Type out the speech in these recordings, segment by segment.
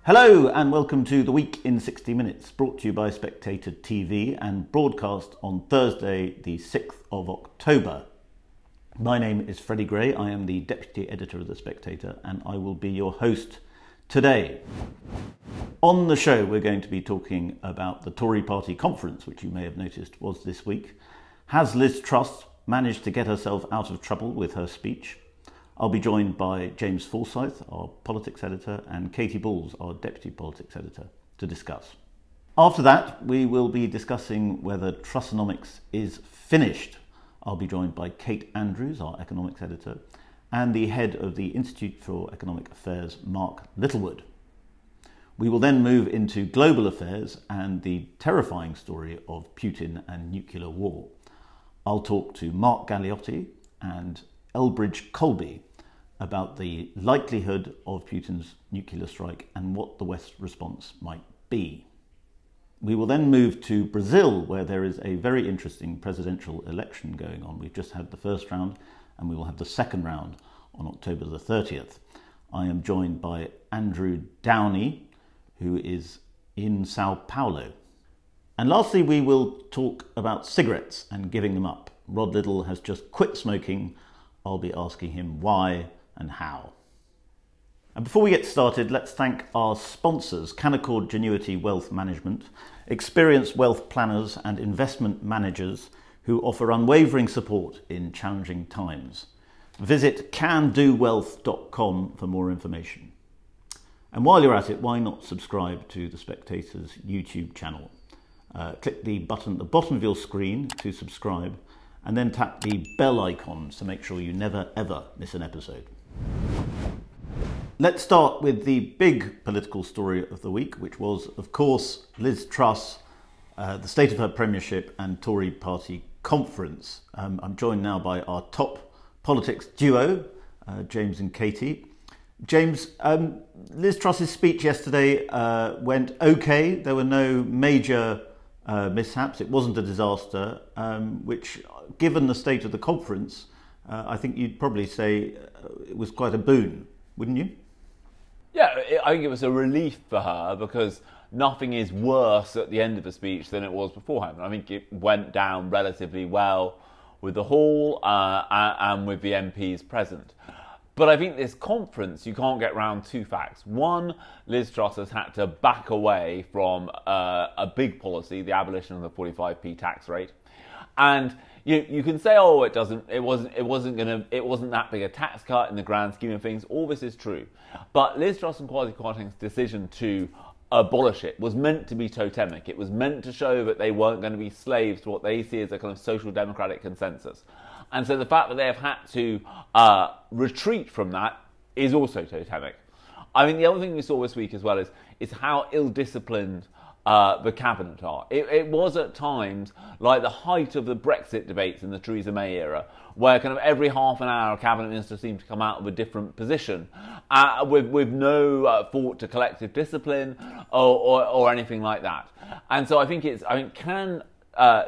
Hello and welcome to The Week in 60 Minutes, brought to you by SpectatorTV and broadcast on Thursday the 6th of October. My name is Freddy Gray, I am the Deputy Editor of The Spectator and I will be your host today. On the show we're going to be talking about the Tory party conference, which you may have noticed was this week. Has Liz Truss managed to get herself out of trouble with her speech? I'll be joined by James Forsyth, our politics editor, and Katy, our deputy politics editor, to discuss. After that, we will be discussing whether Trussonomics is finished. I'll be joined by Kate Andrews, our economics editor, and the head of the Institute for Economic Affairs, Mayak Littlewood. We will then move into global affairs and the terrifying story of Putin and nuclear war. I'll talk to Mark Galeotti and Elbridge Colby about the likelihood of Putin's nuclear strike and what the West's response might be. We will then move to Brazil, where there is a very interesting presidential election going on. We've just had the first round and we will have the second round on October the 30th. I am joined by Andrew Downie, who is in Sao Paulo. And lastly, we will talk about cigarettes and giving them up. Rod Liddle has just quit smoking. I'll be asking him why and how. And before we get started, let's thank our sponsors, Canaccord Genuity Wealth Management, experienced wealth planners and investment managers who offer unwavering support in challenging times. Visit candowealth.com for more information. And while you're at it, why not subscribe to The Spectator's YouTube channel? Click the button at the bottom of your screen to subscribe, and then tap the bell icon to make sure you never ever miss an episode. Let's start with the big political story of the week, which was, of course, Liz Truss, the state of her premiership and Tory party conference. I'm joined now by our top politics duo, James and Katy. James, Liz Truss's speech yesterday went okay. There were no major mishaps. It wasn't a disaster, which, given the state of the conference, I think you'd probably say it was quite a boon, wouldn't you? Yeah, I think it was a relief for her because nothing is worse at the end of a speech than it was beforehand. I think it went down relatively well with the hall and with the MPs present. But I think this conference, you can't get around two facts. One, Liz Truss has had to back away from a big policy, the abolition of the 45p tax rate. And you can say, oh, it wasn't that big a tax cut in the grand scheme of things. All this is true. But Liz Truss and Kwasi Kwarteng's decision to abolish it was meant to be totemic. It was meant to show that they weren't going to be slaves to what they see as a kind of social democratic consensus. And so the fact that they have had to retreat from that is also totemic. I mean, the other thing we saw this week as well is how ill-disciplined the cabinet are. It was at times like the height of the Brexit debates in the Theresa May era, where kind of every half an hour a cabinet minister seemed to come out with a different position, with no thought to collective discipline or anything like that. And so I think can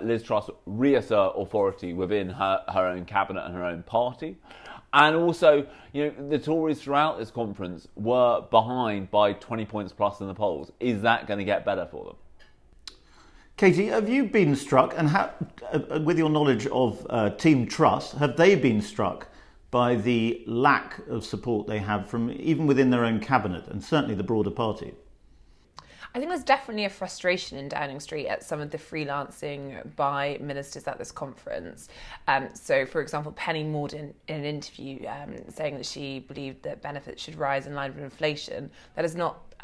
Liz Truss reassert authority within her own cabinet and her own party? And also, the Tories throughout this conference were behind by 20 points plus in the polls. Is that going to get better for them? Katy, have you been struck, and with your knowledge of Team Truss, have they been struck by the lack of support they have from even within their own cabinet and certainly the broader party? I think there's definitely a frustration in Downing Street at some of the freelancing by ministers at this conference. So, for example, Penny Mordaunt in an interview saying that she believed that benefits should rise in line with inflation. That is not,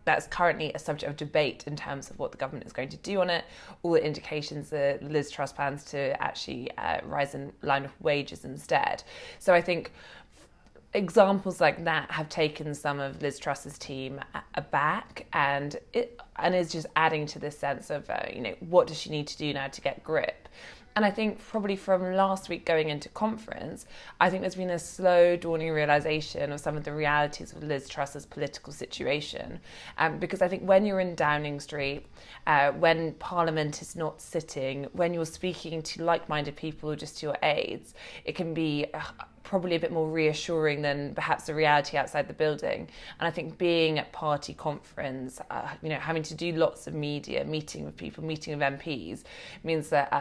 that's currently a subject of debate in terms of what the government is going to do on it. All the indications that Liz Truss plans to actually rise in line with wages instead. So I think examples like that have taken some of Liz Truss's team aback, and is just adding to this sense of, what does she need to do now to get grip? And I think probably from last week going into conference, I think there's been a slow dawning realisation of some of the realities of Liz Truss's political situation. Because I think when you're in Downing Street, when Parliament is not sitting, when you're speaking to like-minded people or just to your aides, it can be probably a bit more reassuring than perhaps the reality outside the building. And I think being at party conference, having to do lots of media, meeting with people, meeting with MPs, means that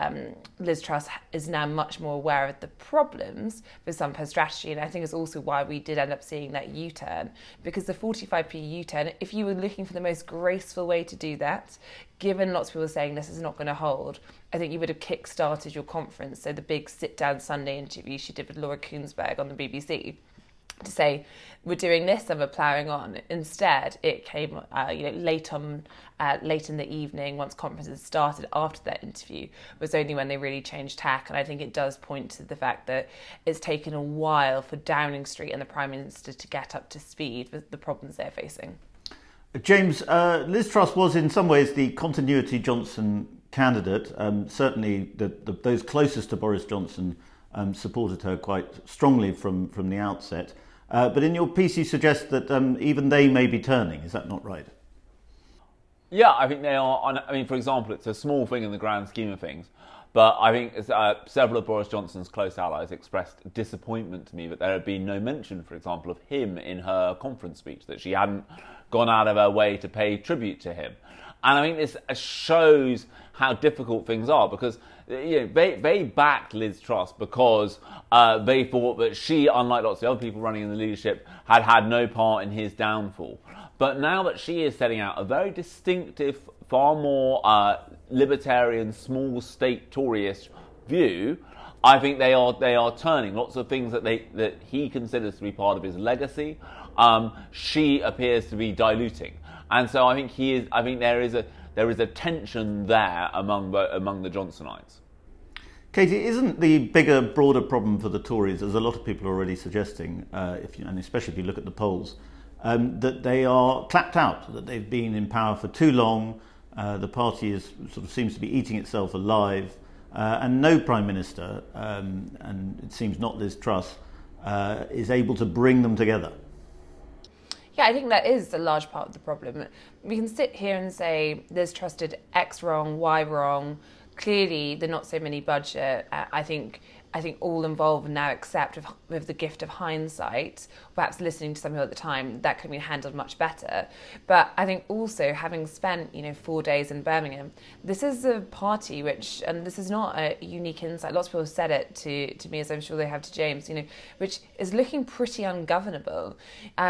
Liz Truss is now much more aware of the problems with some of her strategy. And I think it's also why we did end up seeing that U-turn, because the 45p U-turn, if you were looking for the most graceful way to do that, given lots of people saying this is not going to hold, I think you would have kick-started your conference. So the big sit-down Sunday interview she did with Laura Kuenssberg on the BBC to say, we're doing this and we're ploughing on. Instead, it came late in the evening, once conferences started after that interview, was only when they really changed tack. And I think it does point to the fact that it's taken a while for Downing Street and the Prime Minister to get up to speed with the problems they're facing. James, Liz Truss was in some ways the continuity Johnson candidate. Certainly those closest to Boris Johnson supported her quite strongly from the outset. But in your piece you suggest that even they may be turning. Is that not right? Yeah, I think they are. I mean, for example, it's a small thing in the grand scheme of things, but I think several of Boris Johnson's close allies expressed disappointment to me that there had been no mention, for example, of him in her conference speech, that she hadn't gone out of her way to pay tribute to him. And I think this shows how difficult things are, because they backed Liz Truss because they thought that she, unlike lots of other people running in the leadership, had had no part in his downfall. But now that she is setting out a very distinctive, far more libertarian, small state Toryist view, I think they are turning. Lots of things that he considers to be part of his legacy, she appears to be diluting. And so I think there is a tension there among the Johnsonites. Katy, isn't the bigger, broader problem for the Tories, as a lot of people are already suggesting, and especially if you look at the polls, that they are clapped out, that they've been in power for too long, the party seems to be eating itself alive, and no Prime Minister, and it seems not Liz Truss, is able to bring them together? Yeah, I think that is a large part of the problem. We can sit here and say Liz Truss did X wrong, Y wrong. Clearly, the not so many budget, I think all involved now accept with the gift of hindsight, perhaps listening to some people at the time, that could have been handled much better. But I think also, having spent 4 days in Birmingham, this is a party which, and this is not a unique insight, lots of people have said it to me, as I'm sure they have to James, which is looking pretty ungovernable.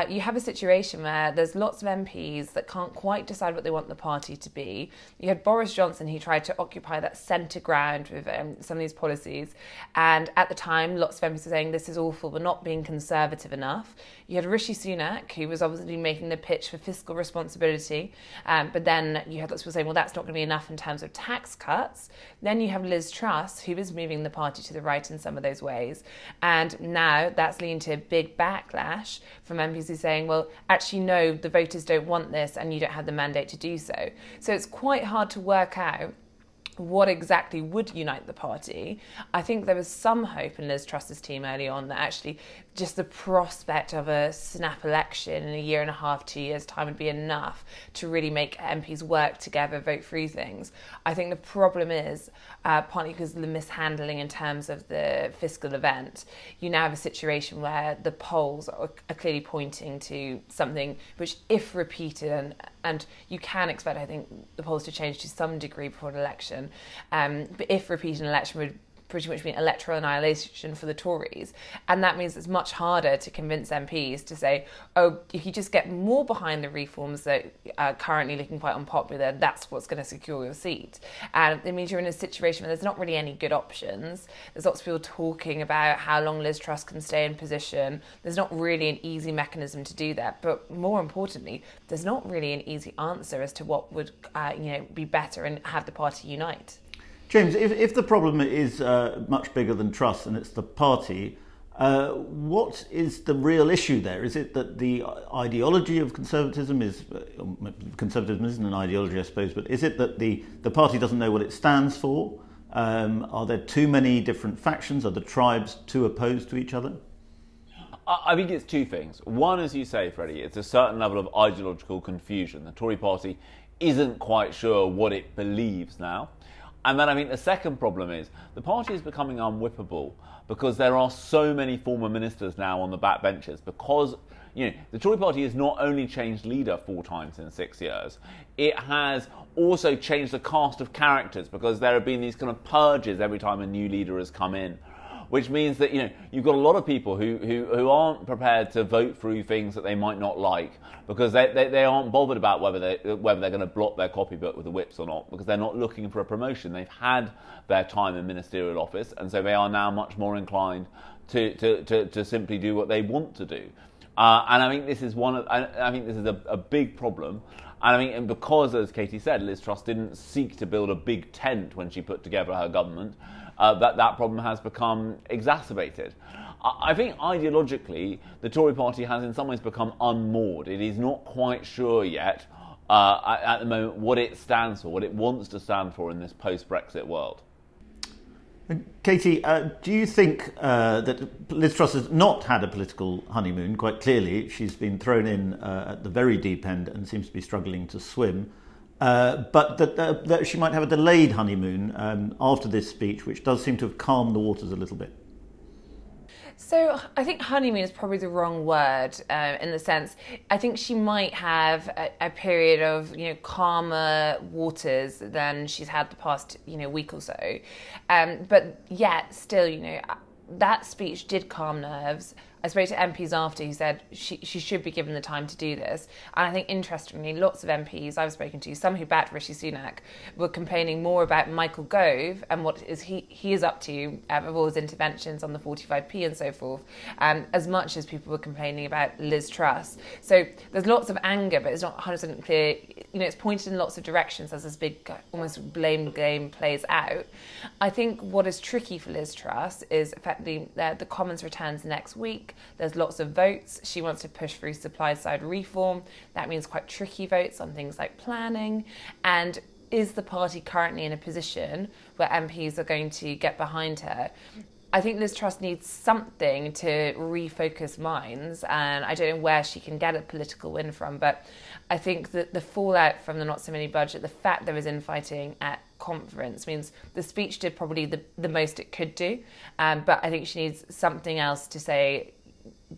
You have a situation where there's lots of MPs that can't quite decide what they want the party to be. You had Boris Johnson, who tried to occupy that centre ground with some of these policies, and at the time, lots of MPs were saying this is awful, we're not being conservative enough. You had Rishi Sunak, who was obviously making the pitch for fiscal responsibility, but then you had lots of people saying, well, that's not going to be enough in terms of tax cuts. Then you have Liz Truss, who is moving the party to the right in some of those ways. And now that's leading to a big backlash from MPs who are saying, well, actually, no, the voters don't want this and you don't have the mandate to do so. So it's quite hard to work out what exactly would unite the party. I think there was some hope in Liz Truss's team early on that actually just the prospect of a snap election in a year and a half, 2 years' time would be enough to really make MPs work together, vote through things. I think the problem is, partly because of the mishandling in terms of the fiscal event, you now have a situation where the polls are clearly pointing to something which, if repeated, and you can expect, I think, the polls to change to some degree before an election, but if repeated, an election would pretty much mean electoral annihilation for the Tories. And that means it's much harder to convince MPs to say, oh, if you just get more behind the reforms that are currently looking quite unpopular, that's what's going to secure your seat. And it means you're in a situation where there's not really any good options. There's lots of people talking about how long Liz Truss can stay in position. There's not really an easy mechanism to do that. But more importantly, there's not really an easy answer as to what would be better and have the party unite. James, if the problem is much bigger than Truss and it's the party, what is the real issue there? Is it that the ideology of conservatism conservatism isn't an ideology, I suppose, but is it that the party doesn't know what it stands for? Are there too many different factions? Are the tribes too opposed to each other? I think it's two things. One, as you say, Freddie, it's a certain level of ideological confusion. The Tory party isn't quite sure what it believes now. And then I think the second problem is the party is becoming unwhippable because there are so many former ministers now on the backbenches because the Tory party has not only changed leader 4 times in 6 years, it has also changed the cast of characters because there have been these kind of purges every time a new leader has come in, which means that you've got a lot of people who aren't prepared to vote through things that they might not like because they aren't bothered about whether they're going to block their copybook with the whips or not because they're not looking for a promotion. They've had their time in ministerial office, and so they are now much more inclined to simply do what they want to do. And I think this is a big problem. And I think, and because, as Katy said, Liz Truss didn't seek to build a big tent when she put together her government, that problem has become exacerbated. I think ideologically, the Tory party has in some ways become unmoored. It is not quite sure yet at the moment what it stands for, what it wants to stand for in this post-Brexit world. Katy, do you think that Liz Truss has not had a political honeymoon? Quite clearly, she's been thrown in at the very deep end and seems to be struggling to swim. But that she might have a delayed honeymoon after this speech, which does seem to have calmed the waters a little bit. So I think honeymoon is probably the wrong word in the sense, I think she might have a period of, calmer waters than she's had the past, week or so. But yet still, that speech did calm nerves. I spoke to MPs after who said she should be given the time to do this. And I think, interestingly, lots of MPs I've spoken to, some who backed Rishi Sunak, were complaining more about Michael Gove and what is he is up to of all his interventions on the 45p and so forth, as much as people were complaining about Liz Truss. So there's lots of anger, but it's not 100% clear. It's pointed in lots of directions as this big, almost blame game plays out. I think what is tricky for Liz Truss is effectively the Commons returns next week. There's lots of votes. She wants to push through supply-side reform. That means quite tricky votes on things like planning. And is the party currently in a position where MPs are going to get behind her? I think Liz Truss needs something to refocus minds, and I don't know where she can get a political win from, but I think that the fallout from the Not So Many budget, the fact there was infighting at conference, means the speech did probably the most it could do, but I think she needs something else to say,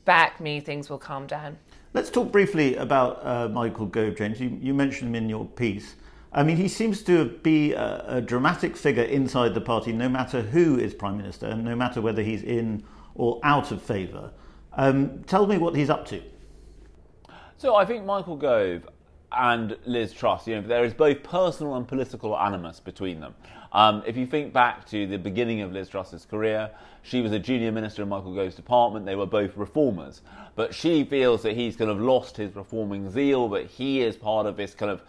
back me, things will calm down. Let's talk briefly about Michael Gove, James. You mentioned him in your piece. I mean, he seems to be a dramatic figure inside the party, no matter who is Prime Minister, and no matter whether he's in or out of favour. Tell me what he's up to. So I think Michael Gove and Liz Truss, there is both personal and political animus between them. If you think back to the beginning of Liz Truss's career, she was a junior minister in Michael Gove's department. They were both reformers. But she feels that he's kind of lost his reforming zeal, but he is part of this kind of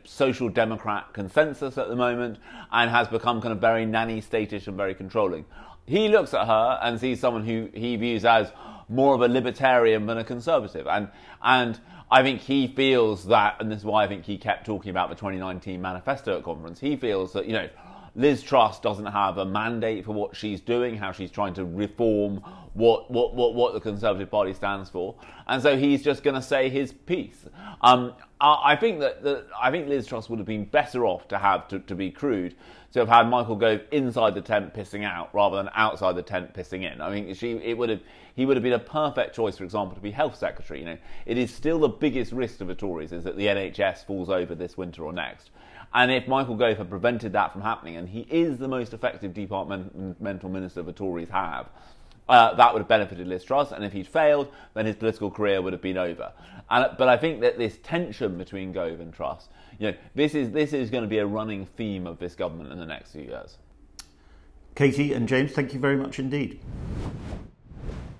social democrat consensus at the moment and has become kind of very nanny statish and very controlling. He looks at her and sees someone who he views as more of a libertarian than a conservative. And I think he feels that, and this is why I think he kept talking about the 2019 manifesto at conference, he feels that, Liz Truss doesn't have a mandate for what she's doing, how she's trying to reform what the Conservative Party stands for, and so he's just going to say his piece. I think Liz Truss would have been better off to be crude, to have had Michael Gove inside the tent pissing out rather than outside the tent pissing in. I mean, he would have been a perfect choice, for example, to be Health Secretary. It is still the biggest risk to the Tories is that the NHS falls over this winter or next. And if Michael Gove had prevented that from happening, and he is the most effective departmental minister the Tories have, that would have benefited Liz Truss, and if he'd failed, then his political career would have been over. But I think that this tension between Gove and Truss, this is going to be a running theme of this government in the next few years. Katy and James, thank you very much indeed.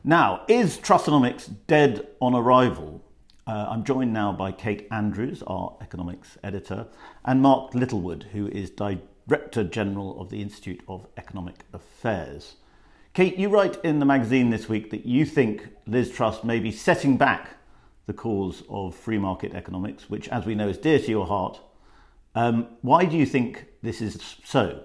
Now, is Trussonomics dead on arrival? I'm joined now by Kate Andrews, our economics editor, and Mark Littlewood, who is Director General of the Institute of Economic Affairs. Kate, you write in the magazine this week that you think Liz Truss may be setting back the cause of free market economics, which, as we know, is dear to your heart. Why do you think this is so?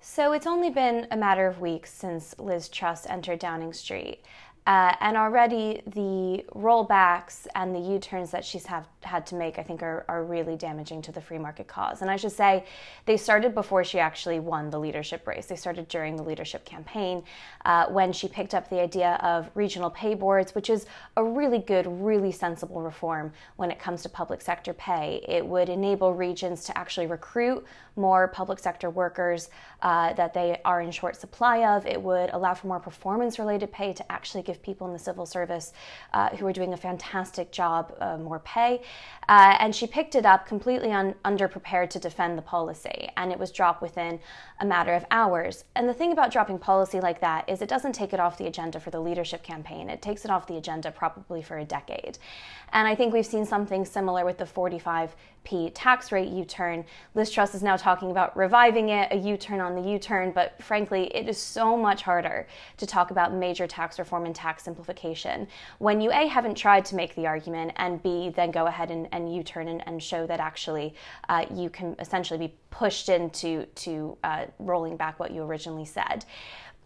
So it's only been a matter of weeks since Liz Truss entered Downing Street. And already the rollbacks and the U-turns that she's had to make, I think, are really damaging to the free market cause. And I should say, they started before she actually won the leadership race. They started during the leadership campaign when she picked up the idea of regional pay boards, which is a really good, really sensible reform when it comes to public sector pay. It would enable regions to actually recruit more public sector workers that they are in short supply of. It would allow for more performance-related pay to actually give people in the civil service who are doing a fantastic job more pay. And she picked it up completely underprepared to defend the policy, and it was dropped within a matter of hours. And the thing about dropping policy like that is it doesn't take it off the agenda for the leadership campaign. It takes it off the agenda probably for a decade. And I think we've seen something similar with the 45p tax rate U-turn. Liz Truss is now talking about reviving it, a U-turn on the U-turn, but frankly, it is so much harder to talk about major tax reform and tax simplification when you A, haven't tried to make the argument, and B, then go ahead and U-turn and show that actually you can essentially be pushed into rolling back what you originally said.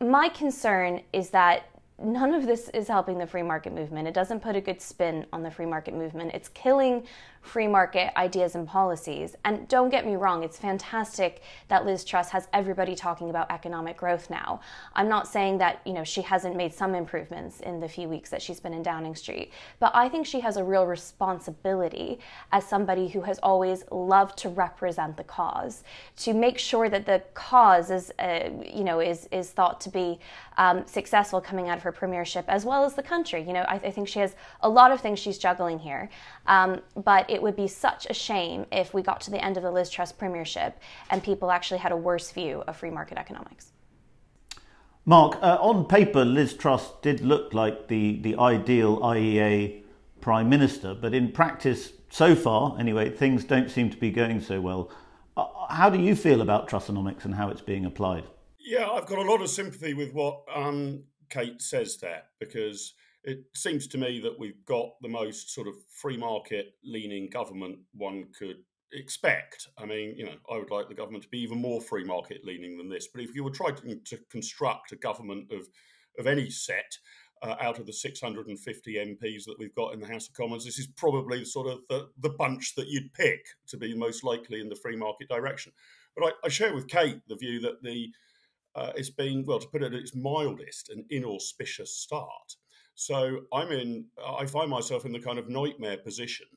My concern is that none of this is helping the free market movement. It doesn't put a good spin on the free market movement. It's killing free market ideas and policies. And don't get me wrong, it's fantastic that Liz Truss has everybody talking about economic growth now. I'm not saying that, she hasn't made some improvements in the few weeks that she's been in Downing Street, but I think she has a real responsibility as somebody who has always loved to represent the cause, to make sure that the cause is thought to be successful coming out of her premiership, as well as the country. I think she has a lot of things she's juggling here, but it would be such a shame if we got to the end of the Liz Truss premiership and people actually had a worse view of free market economics. Mark, on paper, Liz Truss did look like the ideal IEA Prime Minister, but in practice, so far, anyway, things don't seem to be going so well. How do you feel about Trussonomics and how it's being applied? Yeah, I've got a lot of sympathy with what Kate says there, because it seems to me that we've got the most sort of free market leaning government one could expect. I mean, I would like the government to be even more free market leaning than this. But if you were trying to construct a government of any set out of the 650 MPs that we've got in the House of Commons, this is probably sort of the bunch that you'd pick to be most likely in the free market direction. But I share with Kate the view that it's been, well, to put it at its mildest, an inauspicious start. So I find myself in the kind of nightmare position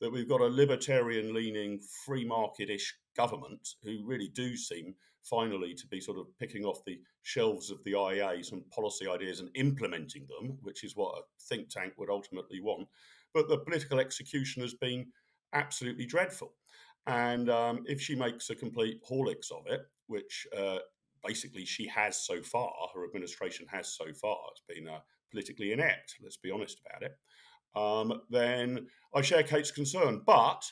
that we've got a libertarian-leaning, free market-ish government who really do seem finally to be sort of picking off the shelves of the IEA some policy ideas and implementing them, which is what a think tank would ultimately want. But the political execution has been absolutely dreadful. And if she makes a complete Horlicks of it, which basically she has so far, her administration has so far, it's been politically inept, let's be honest about it, then I share Kate's concern. But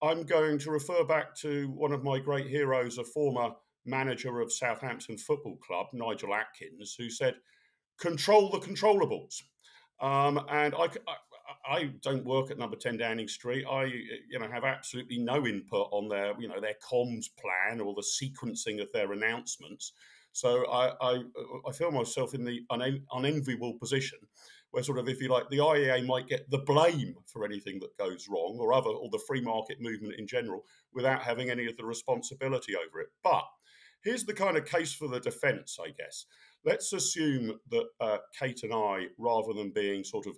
I'm going to refer back to one of my great heroes, a former manager of Southampton Football Club, Nigel Atkins, who said, control the controllables. And I don't work at number 10 Downing Street. I have absolutely no input on their comms plan or the sequencing of their announcements. So I feel myself in the unenviable position where sort of, if you like, the IEA might get the blame for anything that goes wrong or the free market movement in general without having any of the responsibility over it. But here's the kind of case for the defence, I guess. Let's assume that Kate and I, rather than being sort of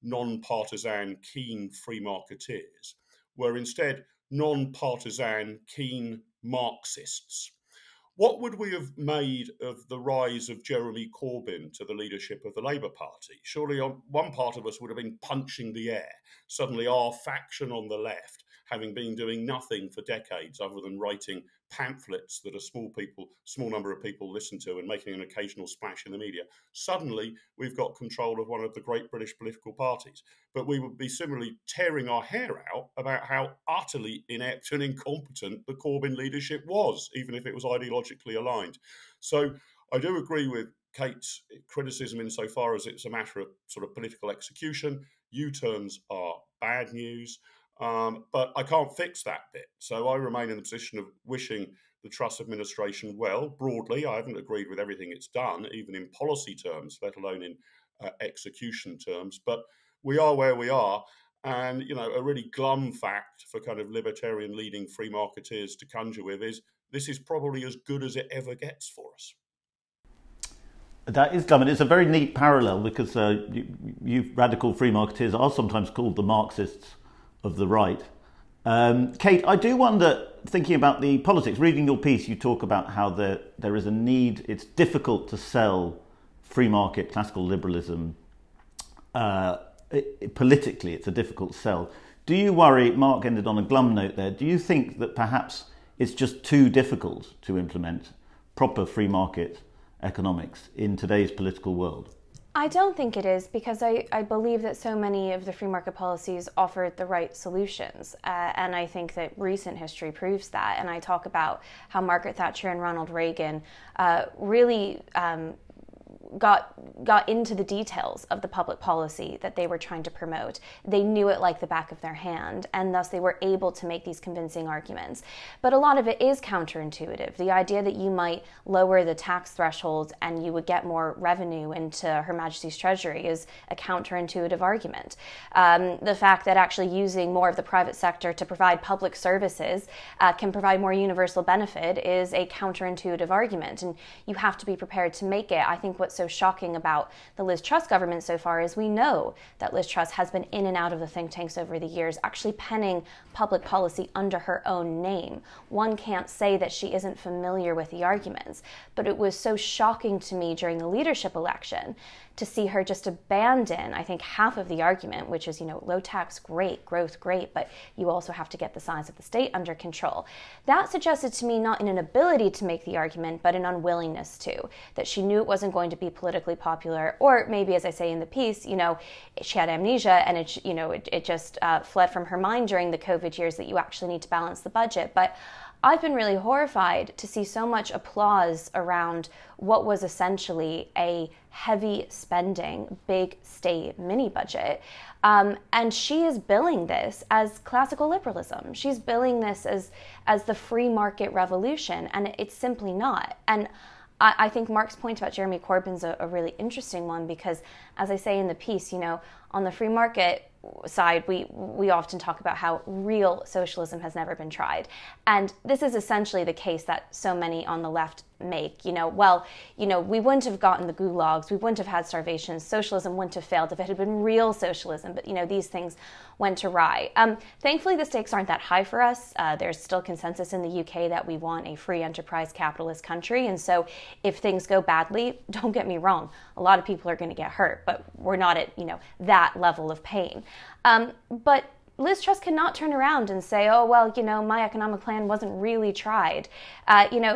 non-partisan, keen free marketeers, were instead non-partisan, keen Marxists. What would we have made of the rise of Jeremy Corbyn to the leadership of the Labour Party? Surely one part of us would have been punching the air. Suddenly our faction on the left, having been doing nothing for decades other than writing pamphlets that a small number of people listen to and making an occasional splash in the media, suddenly we've got control of one of the great British political parties. But we would be similarly tearing our hair out about how utterly inept and incompetent the Corbyn leadership was, even if it was ideologically aligned. So I do agree with Kate's criticism insofar as it's a matter of sort of political execution. U-turns are bad news. But I can't fix that bit. So I remain in the position of wishing the Truss administration well. Broadly, I haven't agreed with everything it's done, even in policy terms, let alone in execution terms. But we are where we are. And, a really glum fact for kind of libertarian leading free marketeers to conjure with is this is probably as good as it ever gets for us. That is glum, and it's a very neat parallel because you radical free marketeers are sometimes called the Marxists of the right. Kate, I do wonder, thinking about the politics, reading your piece, you talk about how there is a need, it's difficult to sell free market classical liberalism. Politically, it's a difficult sell. Do you worry, Mark ended on a glum note there, do you think that perhaps it's just too difficult to implement proper free market economics in today's political world? I don't think it is, because I believe that so many of the free market policies offer the right solutions. And I think that recent history proves that. And I talk about how Margaret Thatcher and Ronald Reagan really got into the details of the public policy that they were trying to promote. They knew it like the back of their hand, and thus they were able to make these convincing arguments. But a lot of it is counterintuitive. The idea that you might lower the tax thresholds and you would get more revenue into Her Majesty's Treasury is a counterintuitive argument. The fact that actually using more of the private sector to provide public services can provide more universal benefit is a counterintuitive argument, and you have to be prepared to make it. I think what's so shocking about the Liz Truss government so far is we know that Liz Truss has been in and out of the think tanks over the years, actually penning public policy under her own name. One can't say that she isn't familiar with the arguments, but it was so shocking to me during the leadership election to see her just abandon, I think, half of the argument, which is, low tax, great, growth, great, but you also have to get the size of the state under control. That suggested to me not an inability to make the argument, but an unwillingness to, that she knew it wasn't going to be politically popular, or maybe, as I say in the piece, she had amnesia and it just fled from her mind during the COVID years that you actually need to balance the budget. But I've been really horrified to see so much applause around what was essentially a heavy spending, big state mini budget. And she is billing this as classical liberalism. She's billing this as the free market revolution, and it's simply not. And I think Mark's point about Jeremy Corbyn's a really interesting one, because, as I say in the piece, on the free market side, we often talk about how real socialism has never been tried. And this is essentially the case that so many on the left make. We wouldn't have gotten the gulags, we wouldn't have had starvation, socialism wouldn't have failed if it had been real socialism, but these things went awry. Thankfully, the stakes aren't that high for us. There's still consensus in the UK that we want a free enterprise capitalist country, and so if things go badly, don't get me wrong, a lot of people are going to get hurt, but we're not at that level of pain. But Liz Truss cannot turn around and say, oh, well, my economic plan wasn't really tried.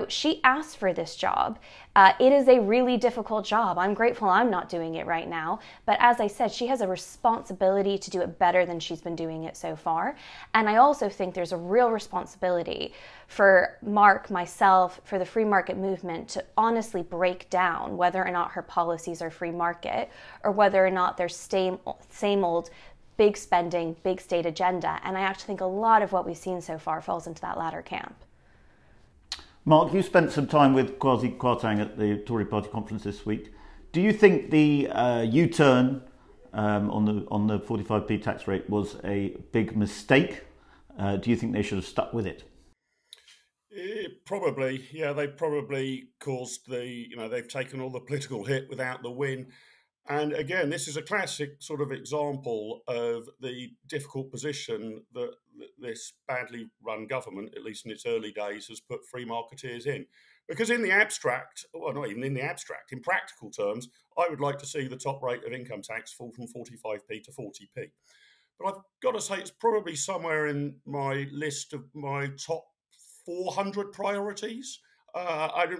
She asked for this job. It is a really difficult job. I'm grateful I'm not doing it right now. But as I said, she has a responsibility to do it better than she's been doing it so far. And I also think there's a real responsibility for Mark, myself, for the free market movement to honestly break down whether or not her policies are free market or whether or not they're same old big spending, big state agenda. And I actually think a lot of what we've seen so far falls into that latter camp. Mark, you spent some time with Kwasi Kwarteng at the Tory party conference this week. Do you think the U-turn on the 45p tax rate was a big mistake? Do you think they should have stuck with it? Probably, yeah. They probably caused they've taken all the political hit without the win. And again, this is a classic sort of example of the difficult position that this badly run government, at least in its early days, has put free marketeers in. Because in the abstract, well, not even in the abstract, in practical terms, I would like to see the top rate of income tax fall from 45p to 40p. But I've got to say it's probably somewhere in my list of my top 400 priorities. I'd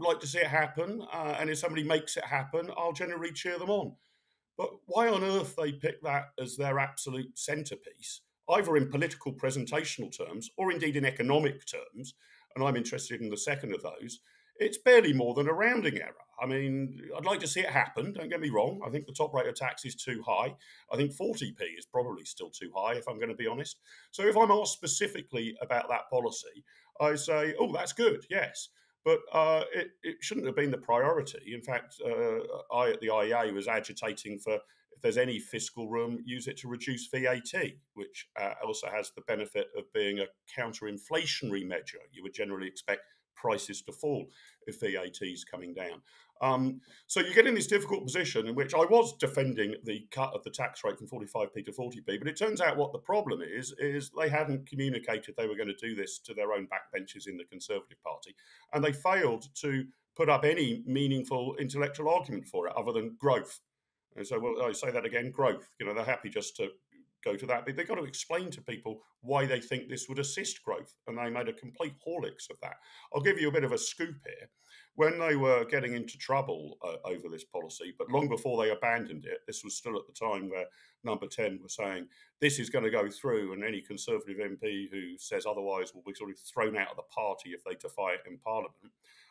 like to see it happen, and if somebody makes it happen, I'll generally cheer them on. But why on earth they pick that as their absolute centrepiece, either in political presentational terms or indeed in economic terms, and I'm interested in the second of those, it's barely more than a rounding error. I mean, I'd like to see it happen, don't get me wrong. I think the top rate of tax is too high. I think 40p is probably still too high, if I'm going to be honest. So if I'm asked specifically about that policy, I say, oh, that's good, yes. But it shouldn't have been the priority. In fact, I at the IEA was agitating for if there's any fiscal room, use it to reduce VAT, which also has the benefit of being a counter-inflationary measure. You would generally expect prices to fall if VAT is coming down. So you get in this difficult position in which I was defending the cut of the tax rate from 45p to 40p, but it turns out what the problem is they hadn't communicated they were going to do this to their own backbenchers in the Conservative Party, and they failed to put up any meaningful intellectual argument for it other than growth. And so, well, I say that again, growth. They're happy just to go to that, but they've got to explain to people why they think this would assist growth, and they made a complete horlicks of that. I'll give you a bit of a scoop here. When they were getting into trouble over this policy, but long before they abandoned it, this was still at the time where Number 10 was saying, this is going to go through, and any Conservative MP who says otherwise will be sort of thrown out of the party if they defy it in Parliament.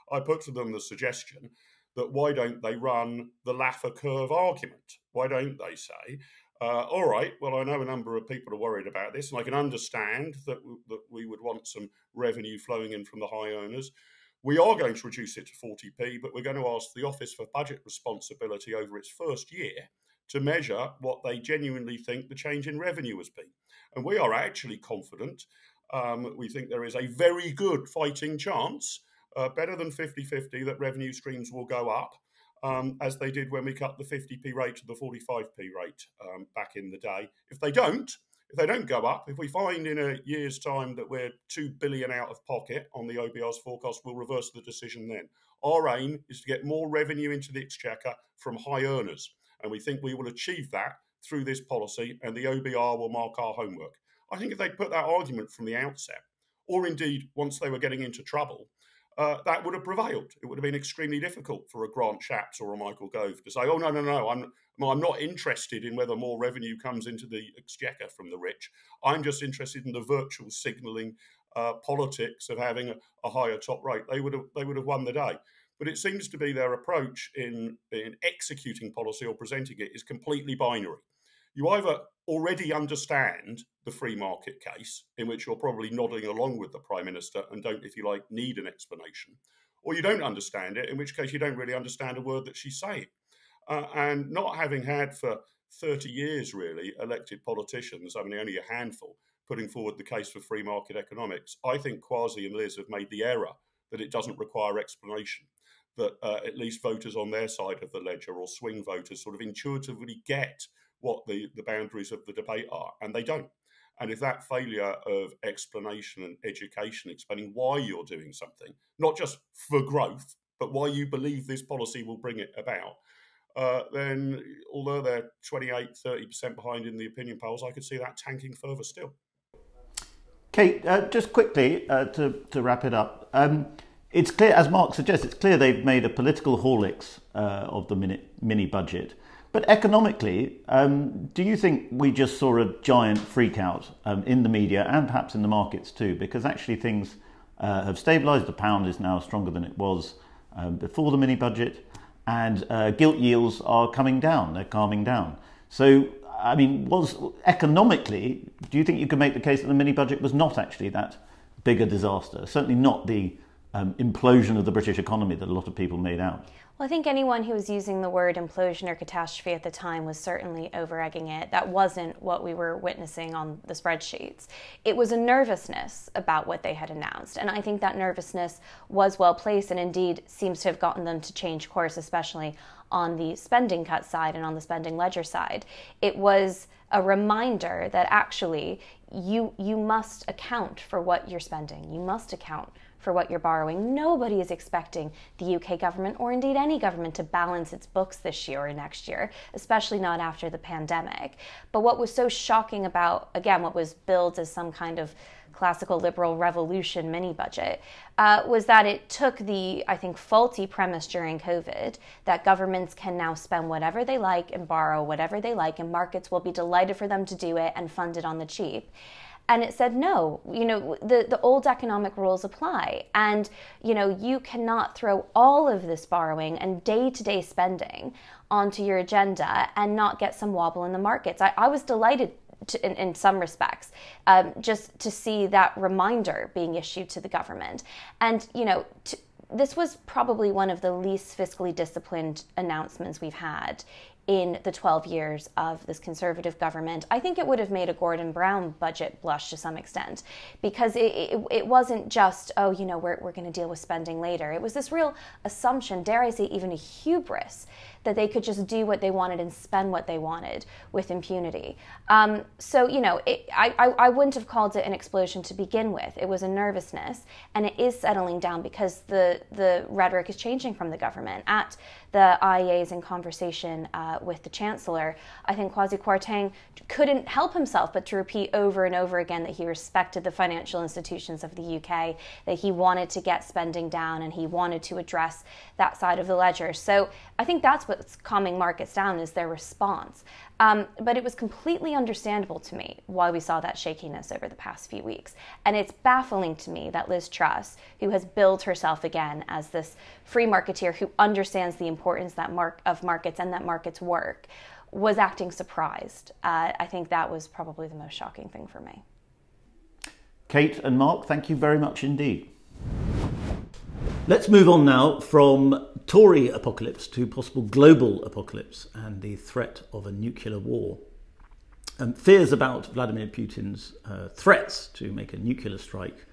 I put to them the suggestion that why don't they run the Laffer curve argument? Why don't they say, all right, well, I know a number of people are worried about this, and I can understand that we would want some revenue flowing in from the high earners. We are going to reduce it to 40p, but we're going to ask the Office for Budget Responsibility over its first year to measure what they genuinely think the change in revenue has been. And we are actually confident. We think there is a very good fighting chance, better than 50-50, that revenue streams will go up, as they did when we cut the 50p rate to the 45p rate back in the day. If they don't go up, if we find in a year's time that we're $2 billion out of pocket on the OBR's forecast, we'll reverse the decision then. Our aim is to get more revenue into the exchequer from high earners, and we think we will achieve that through this policy, and the OBR will mark our homework. I think if they'd put that argument from the outset, or indeed once they were getting into trouble, that would have prevailed. It would have been extremely difficult for a Grant Shapps or a Michael Gove to say, oh, no, I'm not interested in whether more revenue comes into the exchequer from the rich. I'm just interested in the virtual signalling politics of having a higher top rate. They would have won the day. But it seems to be their approach in executing policy or presenting it is completely binary. You either already understand the free market case, in which you're probably nodding along with the Prime Minister and don't, if you like, need an explanation, or you don't understand it, in which case you don't really understand a word that she's saying. And not having had for 30 years, really, elected politicians, I mean, only a handful, putting forward the case for free market economics, I think Kwasi and Liz have made the error that it doesn't require explanation, that at least voters on their side of the ledger or swing voters sort of intuitively get what the boundaries of the debate are, and they don't. And if that failure of explanation and education, explaining why you're doing something, not just for growth, but why you believe this policy will bring it about, then although they're 28-30% behind in the opinion polls, I could see that tanking further still. Kate, just quickly to wrap it up, it's clear, as Mark suggests, it's clear they've made a political horlicks of the mini budget. But economically, do you think we just saw a giant freak out in the media and perhaps in the markets too? Because actually things have stabilised. The pound is now stronger than it was before the mini budget, and gilt yields are coming down. They're calming down. So, I mean, economically, do you think you could make the case that the mini budget was not actually that big a disaster? Certainly not the implosion of the British economy that a lot of people made out. Well, I think anyone who was using the word implosion or catastrophe at the time was certainly over-egging it. That wasn't what we were witnessing on the spreadsheets. It was a nervousness about what they had announced, and I think that nervousness was well placed and indeed seems to have gotten them to change course, especially on the spending cut side and on the spending ledger side. It was a reminder that actually you must account for what you're spending. You must account for what you're borrowing. Nobody is expecting the UK government, or indeed any government, to balance its books this year or next year, especially not after the pandemic. But what was so shocking about, again, what was billed as some kind of classical liberal revolution mini budget, was that it took the, I think, faulty premise during COVID that governments can now spend whatever they like and borrow whatever they like, and markets will be delighted for them to do it and fund it on the cheap. And it said, no, the old economic rules apply. And, you cannot throw all of this borrowing and day-to-day spending onto your agenda and not get some wobble in the markets. I was delighted in some respects, just to see that reminder being issued to the government. And, this was probably one of the least fiscally disciplined announcements we've had in the 12 years of this conservative government. I think it would have made a Gordon Brown budget blush to some extent, because it wasn't just, oh, you know, we're going to deal with spending later. It was this real assumption, dare I say even a hubris, that they could just do what they wanted and spend what they wanted with impunity. So, you know, I wouldn't have called it an explosion to begin with. It was a nervousness, and it is settling down because the rhetoric is changing from the government. At the IEA's in conversation with the Chancellor, I think Kwasi Kwarteng couldn't help himself but to repeat over and over again that he respected the financial institutions of the UK, that he wanted to get spending down, and he wanted to address that side of the ledger. So I think that's what's calming markets down, is their response. But it was completely understandable to me why we saw that shakiness over the past few weeks. And it's baffling to me that Liz Truss, who has billed herself again as this free marketeer who understands the importance of markets and that markets work, was acting surprised. I think that was probably the most shocking thing for me. Kate and Mark, thank you very much indeed. Let's move on now from Tory apocalypse to possible global apocalypse and the threat of a nuclear war. Fears about Vladimir Putin's threats to make a nuclear strike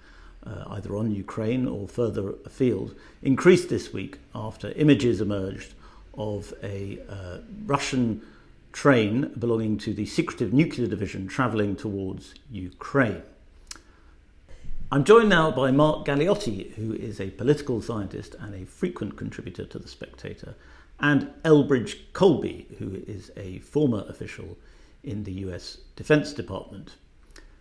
either on Ukraine or further afield increased this week after images emerged of a Russian train belonging to the secretive nuclear division travelling towards Ukraine. I'm joined now by Mark Galeotti, who is a political scientist and a frequent contributor to The Spectator, and Elbridge Colby, who is a former official in the US Defense Department.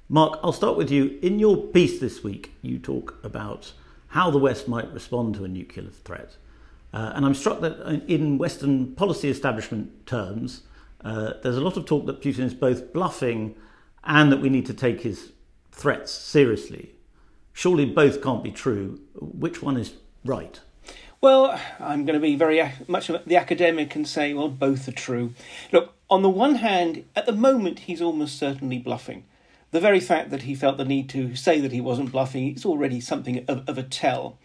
Mark, I'll start with you. In your piece this week, you talk about how the West might respond to a nuclear threat. And I'm struck that in Western policy establishment terms, there's a lot of talk that Putin is both bluffing and that we need to take his threats seriously. Surely both can't be true. Which one is right? Well, I'm going to be very much of the academic and say, well, both are true. Look, on the one hand, at the moment, he's almost certainly bluffing. The very fact that he felt the need to say that he wasn't bluffing is already something of a tell.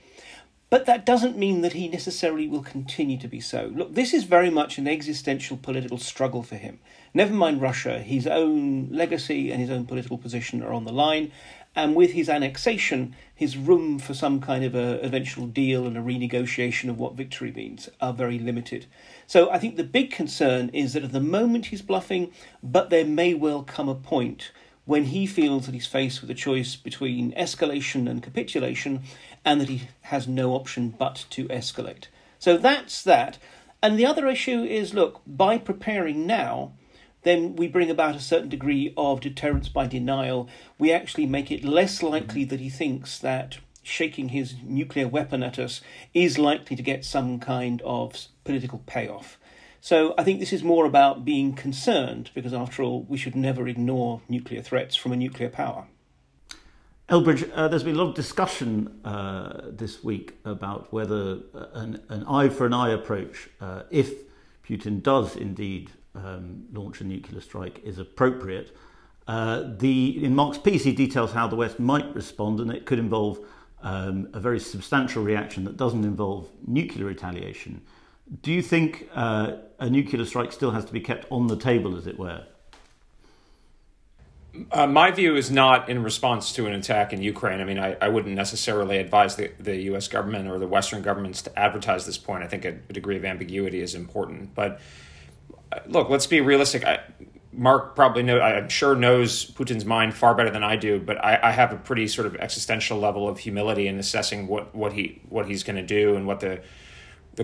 But that doesn't mean that he necessarily will continue to be so. Look, this is very much an existential political struggle for him. Never mind Russia, his own legacy and his own political position are on the line. And with his annexation, his room for some kind of a eventual deal and a renegotiation of what victory means are very limited. So I think the big concern is that at the moment he's bluffing, but there may well come a point when he feels that he's faced with a choice between escalation and capitulation, and that he has no option but to escalate. So that's that. And the other issue is, look, by preparing now, then we bring about a certain degree of deterrence by denial. We actually make it less likely that he thinks that shaking his nuclear weapon at us is likely to get some kind of political payoff. So I think this is more about being concerned, because after all, we should never ignore nuclear threats from a nuclear power. Elbridge, there's been a lot of discussion this week about whether an eye for an eye approach, if Putin does indeed launch a nuclear strike, is appropriate. In Mark's piece, he details how the West might respond, and it could involve a very substantial reaction that doesn't involve nuclear retaliation. Do you think a nuclear strike still has to be kept on the table, as it were? My view is not in response to an attack in Ukraine. I mean, I wouldn't necessarily advise the U.S. government or the Western governments to advertise this point. I think a degree of ambiguity is important. But look, let's be realistic. Mark probably I'm sure knows Putin's mind far better than I do, but I have a pretty sort of existential level of humility in assessing what he's going to do and what the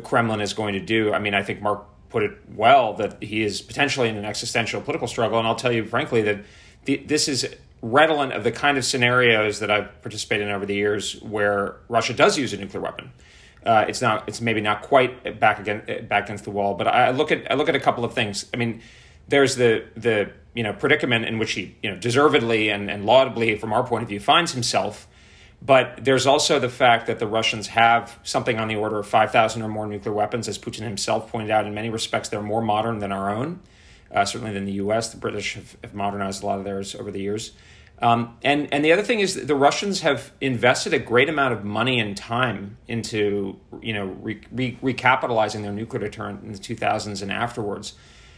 Kremlin is going to do. I mean, I think Mark put it well, that he is potentially in an existential political struggle. And I'll tell you frankly that this is redolent of the kind of scenarios that I've participated in over the years where Russia does use a nuclear weapon. It's maybe not quite back against the wall, but I look at a couple of things. I mean, there's the predicament in which he deservedly and laudably from our point of view finds himself. But there's also the fact that the Russians have something on the order of 5,000 or more nuclear weapons. As Putin himself pointed out, in many respects, they're more modern than our own, certainly than the U.S. The British have modernized a lot of theirs over the years. And the other thing is that the Russians have invested a great amount of money and time into recapitalizing their nuclear deterrent in the 2000s and afterwards.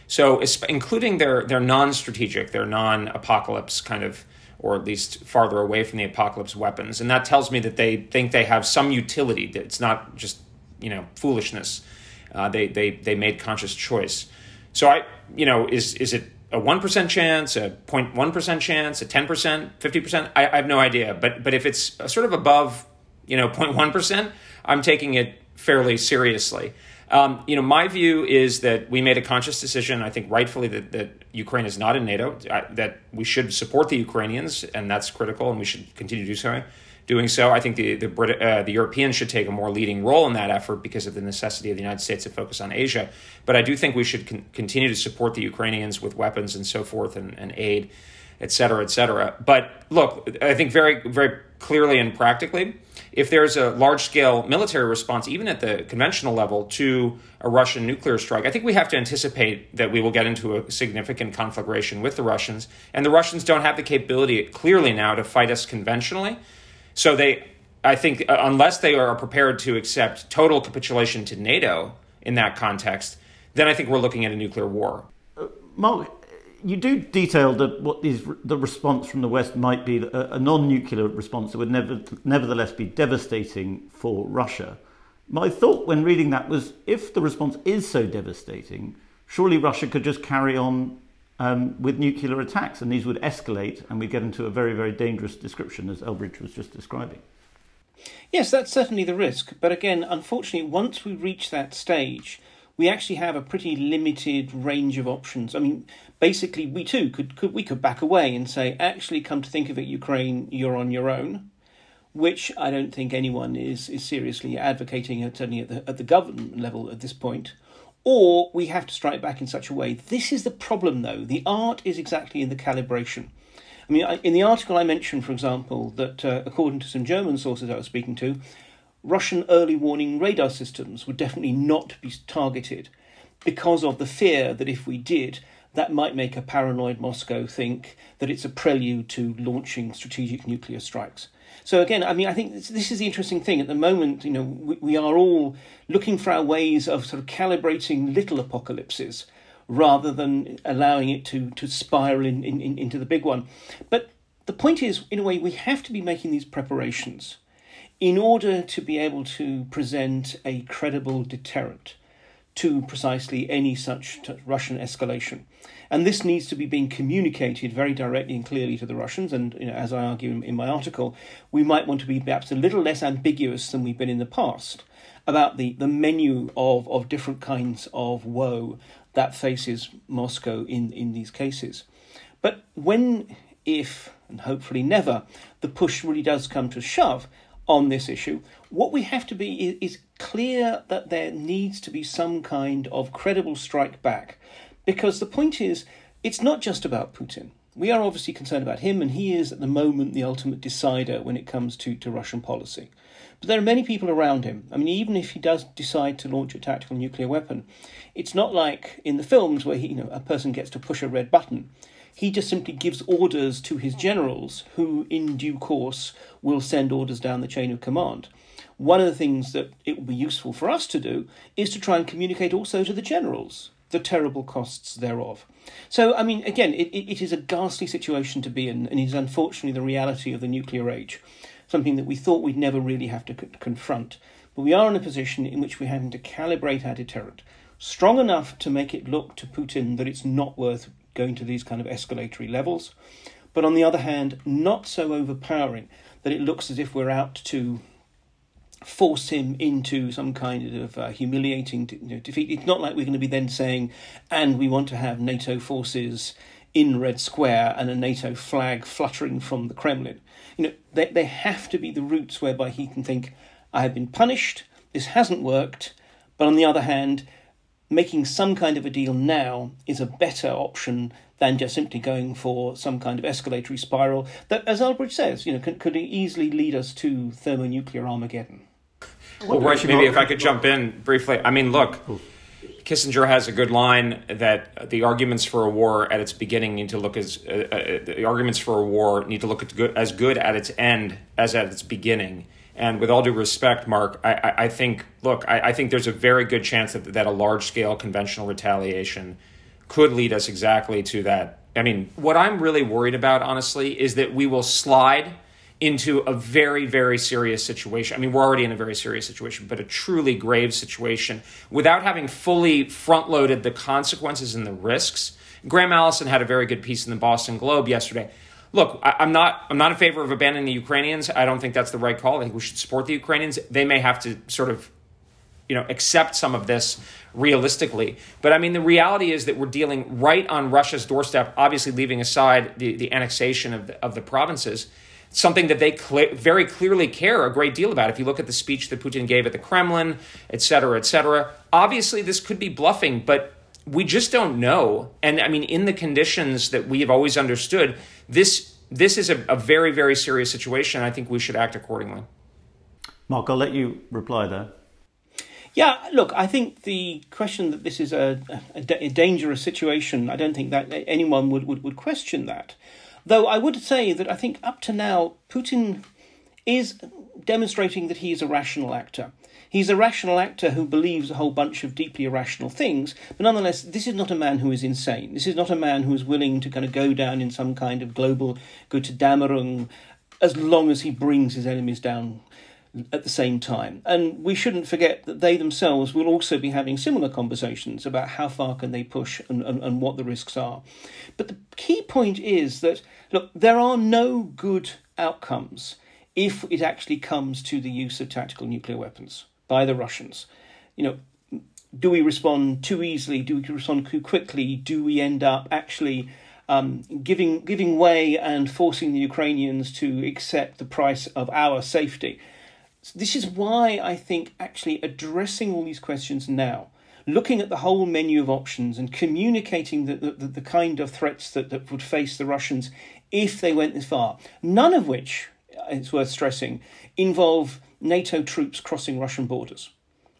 So including their non-strategic, their non-apocalypse kind of, or at least farther away from the apocalypse weapons. And that tells me that they think they have some utility, that it's not just, foolishness. They made conscious choice. So is it a 1% chance, a 0.1% chance, a 10%, 50%? I have no idea. But if it's sort of above, 0.1%, I'm taking it fairly seriously. My view is that we made a conscious decision, I think rightfully, that Ukraine is not in NATO, that we should support the Ukrainians, and that's critical, and we should continue to do so. Doing so, I think the Europeans should take a more leading role in that effort because of the necessity of the United States to focus on Asia. But I do think we should continue to support the Ukrainians with weapons and so forth and aid, et cetera, et cetera. But look, I think very, very clearly and practically, if there's a large-scale military response, even at the conventional level, to a Russian nuclear strike, I think we have to anticipate that we will get into a significant conflagration with the Russians. And the Russians don't have the capability, clearly now, to fight us conventionally. So I think, unless they are prepared to accept total capitulation to NATO in that context, then I think we're looking at a nuclear war. Mark, you do detail that the response from the West might be a non-nuclear response that would nevertheless be devastating for Russia. My thought when reading that was, if the response is so devastating, surely Russia could just carry on with nuclear attacks, and these would escalate, and we'd get into a very, very dangerous description, as Elbridge was just describing. Yes, that's certainly the risk. But again, unfortunately, once we reach that stage, we actually have a pretty limited range of options. I mean, basically, we too could back away and say, actually, come to think of it, Ukraine, you're on your own, which I don't think anyone is seriously advocating, certainly at the government level at this point. Or we have to strike back in such a way. This is the problem, though. The art is exactly in the calibration. I mean, in the article I mentioned, for example, that according to some German sources I was speaking to, Russian early warning radar systems would definitely not be targeted because of the fear that if we did, that might make a paranoid Moscow think that it's a prelude to launching strategic nuclear strikes. So again, I mean, I think this is the interesting thing. At the moment, we are all looking for our ways of sort of calibrating little apocalypses rather than allowing it to spiral into the big one. But the point is, in a way, we have to be making these preparations in order to be able to present a credible deterrent to precisely any such Russian escalation. And this needs to be being communicated very directly and clearly to the Russians. And as I argue in my article, we might want to be perhaps a little less ambiguous than we've been in the past about the menu of different kinds of woe that faces Moscow in these cases. But when, if, and hopefully never, the push really does come to shove on this issue, what we have to be is clear that there needs to be some kind of credible strike back. Because the point is, it's not just about Putin. We are obviously concerned about him, and he is at the moment the ultimate decider when it comes to Russian policy. But there are many people around him. I mean, even if he does decide to launch a tactical nuclear weapon, it's not like in the films where a person gets to push a red button. He just simply gives orders to his generals, who in due course will send orders down the chain of command. One of the things that it will be useful for us to do is to try and communicate also to the generals the terrible costs thereof. So, I mean, again, it is a ghastly situation to be in, and it is unfortunately the reality of the nuclear age, something that we thought we'd never really have to confront. But we are in a position in which we're having to calibrate our deterrent, strong enough to make it look to Putin that it's not worth going to these kind of escalatory levels, but on the other hand, not so overpowering that it looks as if we're out to force him into some kind of humiliating defeat. It's not like we're going to be then saying, and we want to have NATO forces in Red Square and a NATO flag fluttering from the Kremlin. There have to be the routes whereby he can think, I have been punished, this hasn't worked, but on the other hand, making some kind of a deal now is a better option than just simply going for some kind of escalatory spiral that, as Elbridge says, could easily lead us to thermonuclear Armageddon. Well, Roy, maybe if I could jump in briefly. I mean, look, Kissinger has a good line that the arguments for a war at its beginning need to look as good at its end as at its beginning. And with all due respect, Mark, I think there's a very good chance that a large-scale conventional retaliation could lead us exactly to that. I mean, what I'm really worried about, honestly, is that we will slide into a very, very serious situation. I mean, we're already in a very serious situation, but a truly grave situation without having fully front-loaded the consequences and the risks. Graham Allison had a very good piece in the Boston Globe yesterday. Look, I'm not in favor of abandoning the Ukrainians. I don't think that's the right call. I think we should support the Ukrainians. They may have to sort of, accept some of this realistically. But I mean, the reality is that we're dealing right on Russia's doorstep, obviously leaving aside the annexation of the provinces, something that they very clearly care a great deal about. If you look at the speech that Putin gave at the Kremlin, et cetera, obviously this could be bluffing, but we just don't know. And I mean, in the conditions that we have always understood, this is a very, very serious situation. I think we should act accordingly. Mark, I'll let you reply there. Yeah, look, I think the question that this is a dangerous situation, I don't think that anyone would question that. Though I would say that I think up to now, Putin is demonstrating that he is a rational actor. He's a rational actor who believes a whole bunch of deeply irrational things, but nonetheless, this is not a man who is insane. This is not a man who is willing to kind of go down in some kind of global Götterdämmerung as long as he brings his enemies down at the same time. And we shouldn't forget that they themselves will also be having similar conversations about how far can they push and what the risks are. But the key point is that, look, there are no good outcomes if it actually comes to the use of tactical nuclear weapons by the Russians. Do we respond too easily? Do we respond too quickly? Do we end up actually giving way and forcing the Ukrainians to accept the price of our safety? This is why I think actually addressing all these questions now, looking at the whole menu of options and communicating the kind of threats that would face the Russians if they went this far, none of which, it's worth stressing, involve NATO troops crossing Russian borders.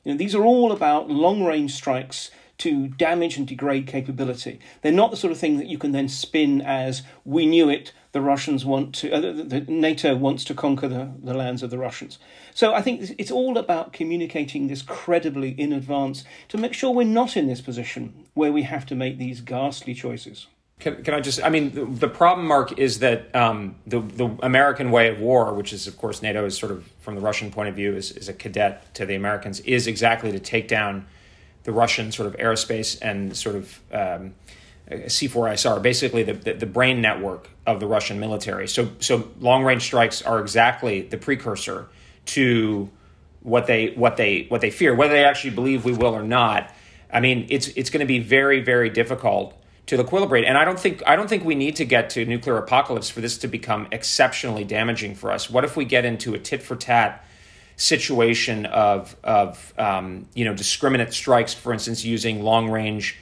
These are all about long-range strikes to damage and degrade capability. They're not the sort of thing that you can then spin as, we knew it, the Russians want to, the NATO wants to conquer the lands of the Russians. So I think it's all about communicating this credibly in advance to make sure we're not in this position where we have to make these ghastly choices. Can I just, the problem, Mark, is that the American way of war, which is, of course, NATO is sort of, from the Russian point of view, is a cadet to the Americans, is exactly to take down the Russian sort of aerospace and sort of C4ISR, basically the brain network of the Russian military. So long-range strikes are exactly the precursor to what they fear, whether they actually believe we will or not. I mean, it's going to be very, very difficult to equilibrate. And I don't think we need to get to nuclear apocalypse for this to become exceptionally damaging for us. What if we get into a tit for tat situation of discriminate strikes, for instance, using long range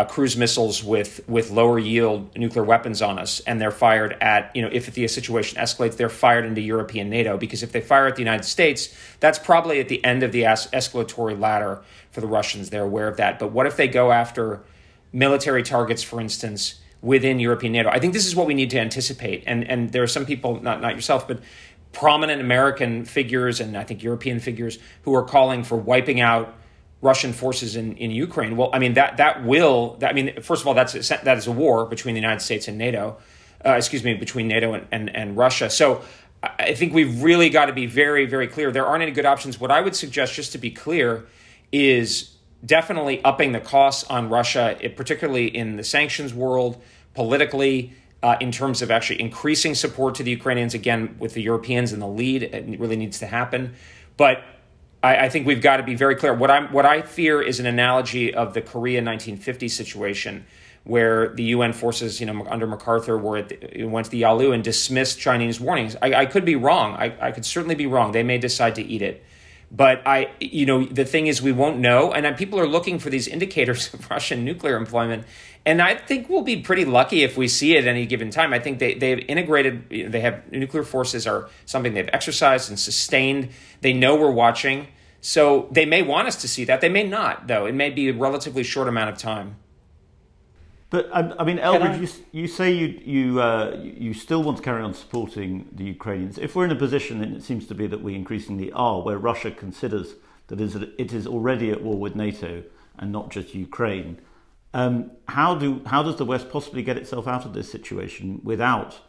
cruise missiles with lower yield nuclear weapons on us, and they're fired at, if the situation escalates, they're fired into European NATO, because if they fire at the United States, that's probably at the end of the escalatory ladder for the Russians. They're aware of that. But what if they go after military targets, for instance, within European NATO? I think this is what we need to anticipate. And there are some people, not yourself, but prominent American figures and I think European figures who are calling for wiping out Russian forces in Ukraine. Well, I mean, first of all, that is a war between the United States and NATO, between NATO and Russia. So I think we've really got to be very, very clear. There aren't any good options. What I would suggest, just to be clear, is definitely upping the costs on Russia, particularly in the sanctions world, politically, in terms of actually increasing support to the Ukrainians, again, with the Europeans in the lead. It really needs to happen. But I think we've got to be very clear. What I fear is an analogy of the Korea 1950 situation, where the UN forces, under MacArthur, went to the Yalu and dismissed Chinese warnings. I could be wrong. I could certainly be wrong. They may decide to eat it. But the thing is, we won't know. And people are looking for these indicators of Russian nuclear employment. And I think we'll be pretty lucky if we see it at any given time. I think they've integrated, they have nuclear forces are something they've exercised and sustained. They know we're watching. So they may want us to see that. They may not, though. It may be a relatively short amount of time. But I mean, Elbridge, you say you still want to carry on supporting the Ukrainians. If we're in a position, and it seems to be that we increasingly are, where Russia considers that it is already at war with NATO and not just Ukraine, How does the West possibly get itself out of this situation without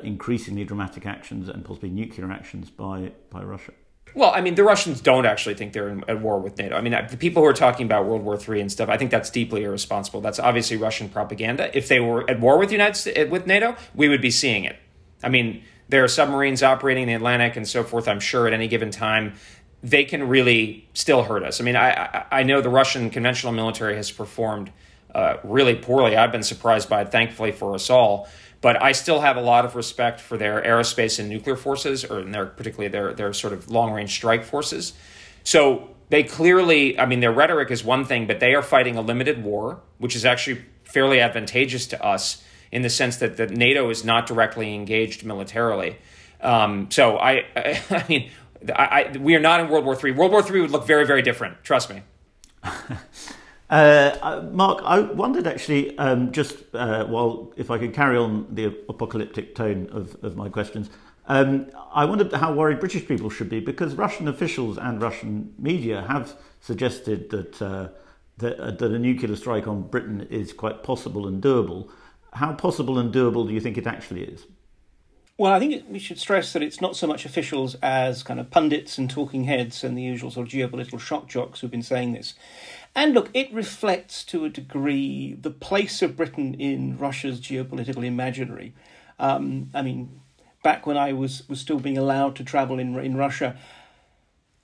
increasingly dramatic actions and possibly nuclear actions by Russia? Well, I mean, the Russians don't actually think they're at war with NATO. I mean, the people who are talking about World War III and stuff, I think that's deeply irresponsible. That's obviously Russian propaganda. If they were at war with with NATO, we would be seeing it. I mean, there are submarines operating in the Atlantic and so forth, I'm sure, at any given time. They can really still hurt us. I mean, I know the Russian conventional military has performed really poorly. I've been surprised by it, thankfully, for us all. But I still have a lot of respect for their aerospace and nuclear forces, or particularly their sort of long-range strike forces. So they clearly, I mean, their rhetoric is one thing, but they are fighting a limited war, which is actually fairly advantageous to us in the sense that NATO is not directly engaged militarily. So I mean, we are not in World War III. World War III would look very, very different. Trust me. Mark, I wondered actually, if I could carry on the apocalyptic tone of my questions, I wondered how worried British people should be, because Russian officials and Russian media have suggested that a nuclear strike on Britain is quite possible and doable. How possible and doable do you think it actually is? Well, I think we should stress that it's not so much officials as kind of pundits and talking heads and the usual sort of geopolitical shock jocks who've been saying this. And look, it reflects to a degree the place of Britain in Russia's geopolitical imaginary. I mean, back when I was still being allowed to travel in Russia,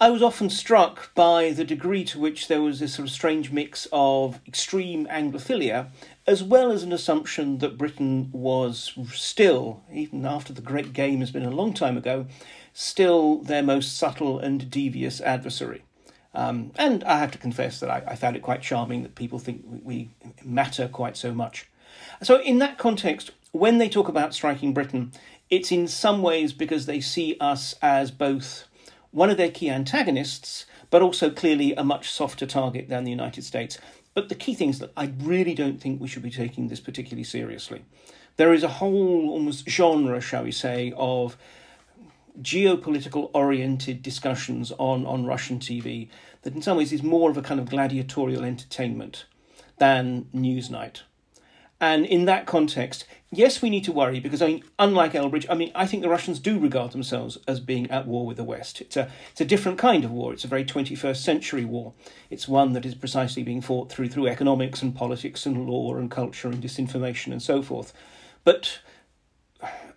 I was often struck by the degree to which there was this sort of strange mix of extreme Anglophilia, as well as an assumption that Britain was still, even after the Great Game has been a long time ago, still their most subtle and devious adversary. And I have to confess that I found it quite charming that people think we matter quite so much. So in that context, when they talk about striking Britain, it's in some ways because they see us as both one of their key antagonists, but also clearly a much softer target than the United States. But the key thing is that I really don't think we should be taking this particularly seriously. There is a whole almost genre, shall we say, of geopolitical-oriented discussions on Russian TV that in some ways is more of a kind of gladiatorial entertainment than Newsnight. And in that context, yes, we need to worry because, I mean, unlike Elbridge, I think the Russians do regard themselves as being at war with the West. It's a different kind of war. It's a very 21st century war. It's one that is precisely being fought through economics and politics and law and culture and disinformation and so forth. But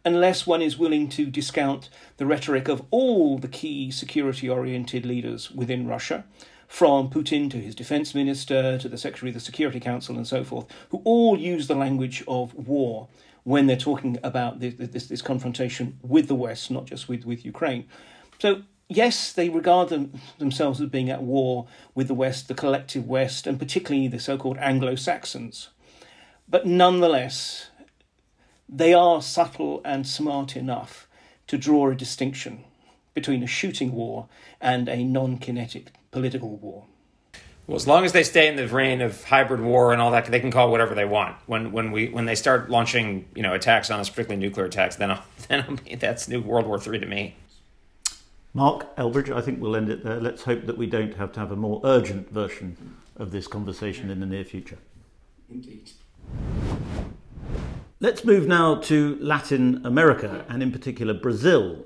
unless one is willing to discount the rhetoric of all the key security-oriented leaders within Russia, from Putin to his defense minister to the secretary of the Security Council and so forth, who all use the language of war when they're talking about this confrontation with the West, not just with Ukraine. So, yes, they regard themselves as being at war with the West, the collective West, and particularly the so-called Anglo-Saxons. But nonetheless, they are subtle and smart enough to draw a distinction between a shooting war and a non-kinetic political war. Well, as long as they stay in the vein of hybrid war and all that, they can call it whatever they want. When they start launching, attacks on us, particularly nuclear attacks, then that's new World War III to me. Mark, Elbridge, I think we'll end it there. Let's hope that we don't have to have a more urgent version of this conversation in the near future. Indeed. Let's move now to Latin America, and in particular Brazil,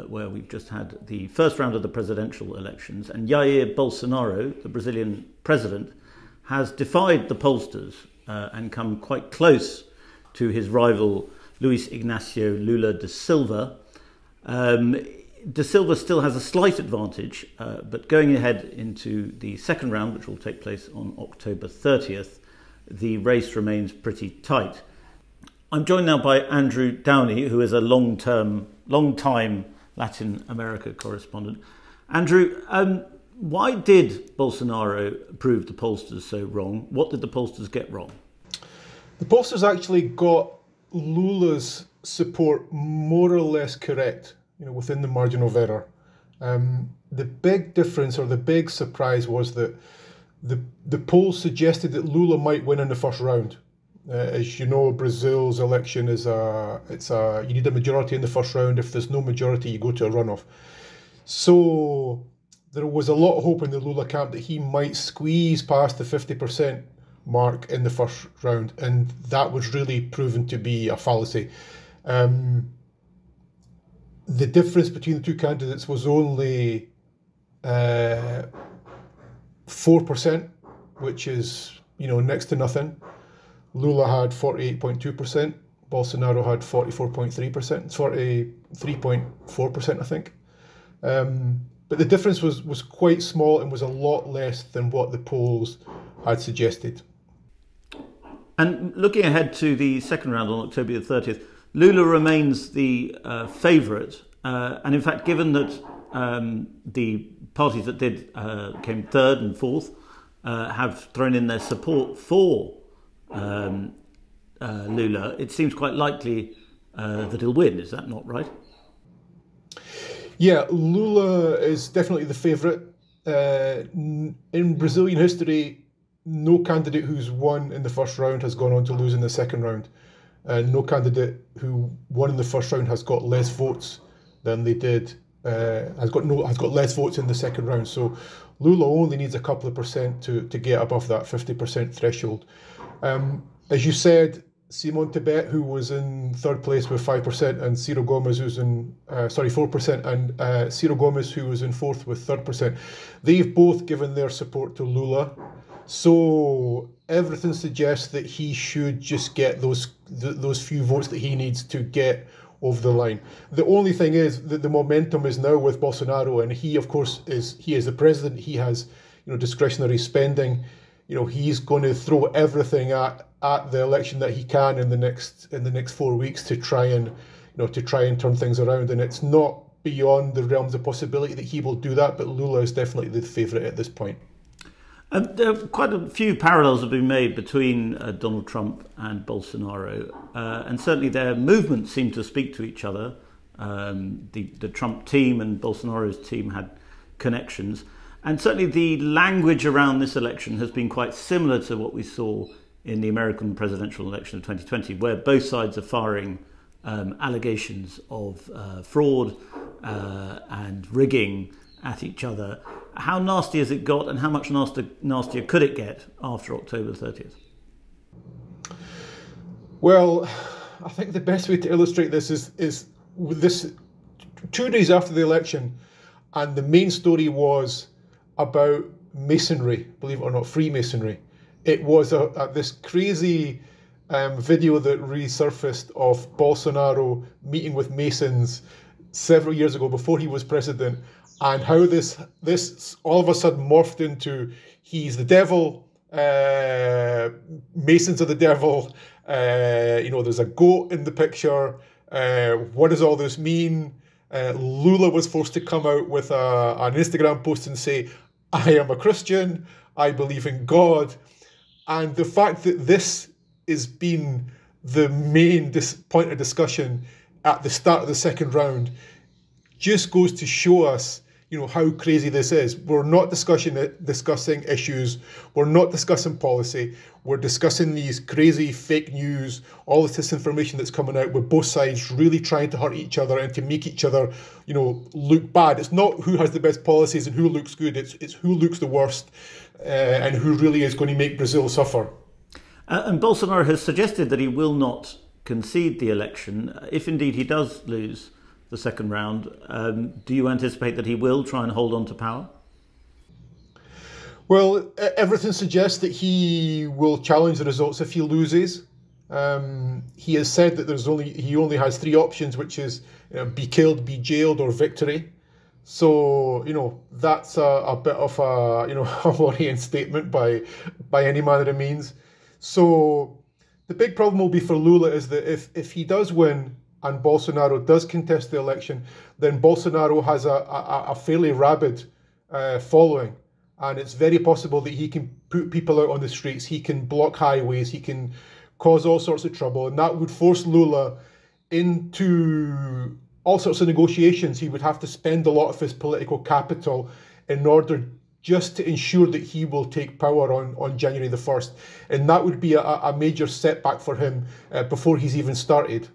where we've just had the first round of the presidential elections, and Jair Bolsonaro, the Brazilian president, has defied the pollsters and come quite close to his rival Luis Ignacio Lula da Silva. Da Silva still has a slight advantage, but going ahead into the second round, which will take place on October 30th, the race remains pretty tight. I'm joined now by Andrew Downie, who is a long-time Latin America correspondent. Andrew, why did Bolsonaro prove the pollsters so wrong? What did the pollsters get wrong? The pollsters actually got Lula's support more or less correct, within the margin of error. The big difference or the big surprise was that the polls suggested that Lula might win in the first round. As you know, Brazil's election is you need a majority in the first round. If there's no majority, you go to a runoff. So there was a lot of hope in the Lula camp that he might squeeze past the 50% mark in the first round, and that was really proven to be a fallacy. The difference between the two candidates was only 4%, which is, next to nothing. Lula had 48.2%, Bolsonaro had 44.3%, 43.4%, I think. But the difference was quite small and was a lot less than what the polls had suggested. And looking ahead to the second round on October the 30th, Lula remains the favourite. And in fact, given that the parties that came third and fourth have thrown in their support for Lula, it seems quite likely that he'll win. Is that not right? Yeah, Lula is definitely the favourite. In Brazilian history, no candidate who's won in the first round has gone on to lose in the second round. No candidate who won in the first round has got less votes than they did, has got less votes in the second round. So Lula only needs a couple of percent to get above that 50% threshold. As you said, Simon Tebet, who was in third place with 5%, and Ciro Gomes, who's in 4%, and Ciro Gomes, who was in fourth with 3%, they've both given their support to Lula. So everything suggests that he should just get those few votes that he needs to get over the line. The only thing is that the momentum is now with Bolsonaro, and he, of course, is the president. He has, discretionary spending. He's going to throw everything at the election that he can in the next 4 weeks to try and turn things around. And it's not beyond the realms of possibility that he will do that. But Lula is definitely the favourite at this point. There are quite a few parallels have been made between Donald Trump and Bolsonaro, and certainly their movements seem to speak to each other. The Trump team and Bolsonaro's team had connections, and certainly the language around this election has been quite similar to what we saw in the American presidential election of 2020, where both sides are firing allegations of fraud and rigging at each other. How nasty has it got, and how much nastier could it get after October 30th? Well, I think the best way to illustrate this is with this 2 days after the election, and the main story was about Masonry, believe it or not, Freemasonry. It was this crazy video that resurfaced of Bolsonaro meeting with Masons several years ago before he was president, and how this all of a sudden morphed into he's the devil, Masons are the devil, there's a goat in the picture, what does all this mean? Lula was forced to come out with an Instagram post and say, I am a Christian, I believe in God. And the fact that this has been the main point of discussion at the start of the second round just goes to show us, how crazy this is. We're not discussing issues. We're not discussing policy. We're discussing these crazy fake news, all of this information that's coming out with both sides really trying to hurt each other and to make each other, look bad. It's not who has the best policies and who looks good. It's who looks the worst and who really is going to make Brazil suffer. And Bolsonaro has suggested that he will not concede the election if indeed he does lose the second round. Do you anticipate that he will try and hold on to power? Well, everything suggests that he will challenge the results if he loses. He has said that he only has 3 options, which is be killed, be jailed, or victory. So that's a bit of a worrying statement by any manner of means. So the big problem will be for Lula is that if he does win and Bolsonaro does contest the election, then Bolsonaro has a fairly rabid following. And it's very possible that he can put people out on the streets, he can block highways, he can cause all sorts of trouble. And that would force Lula into all sorts of negotiations. He would have to spend a lot of his political capital in order just to ensure that he will take power on January the 1st. And that would be a major setback for him before he's even started.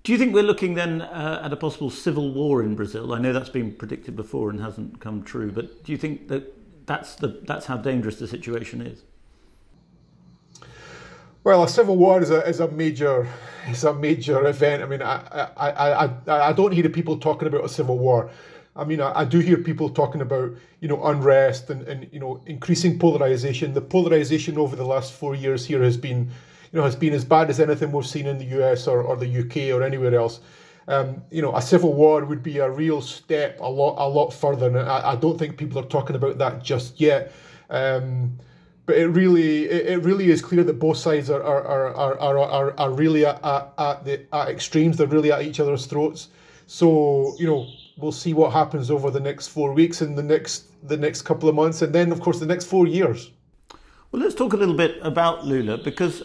Do you think we're looking then at a possible civil war in Brazil? I know that's been predicted before and hasn't come true, but do you think that that's how dangerous the situation is? Well, a civil war is a major event. I mean, I don't hear people talking about a civil war. I mean, I do hear people talking about, unrest and increasing polarization. The polarization over the last 4 years here has been as bad as anything we've seen in the US or the UK or anywhere else. A civil war would be a real step a lot further, and I don't think people are talking about that just yet. But it really is clear that both sides are really at extremes. They're really at each other's throats. So we'll see what happens over the next 4 weeks and the next couple of months, and then of course the next 4 years. Well, let's talk a little bit about Lula, because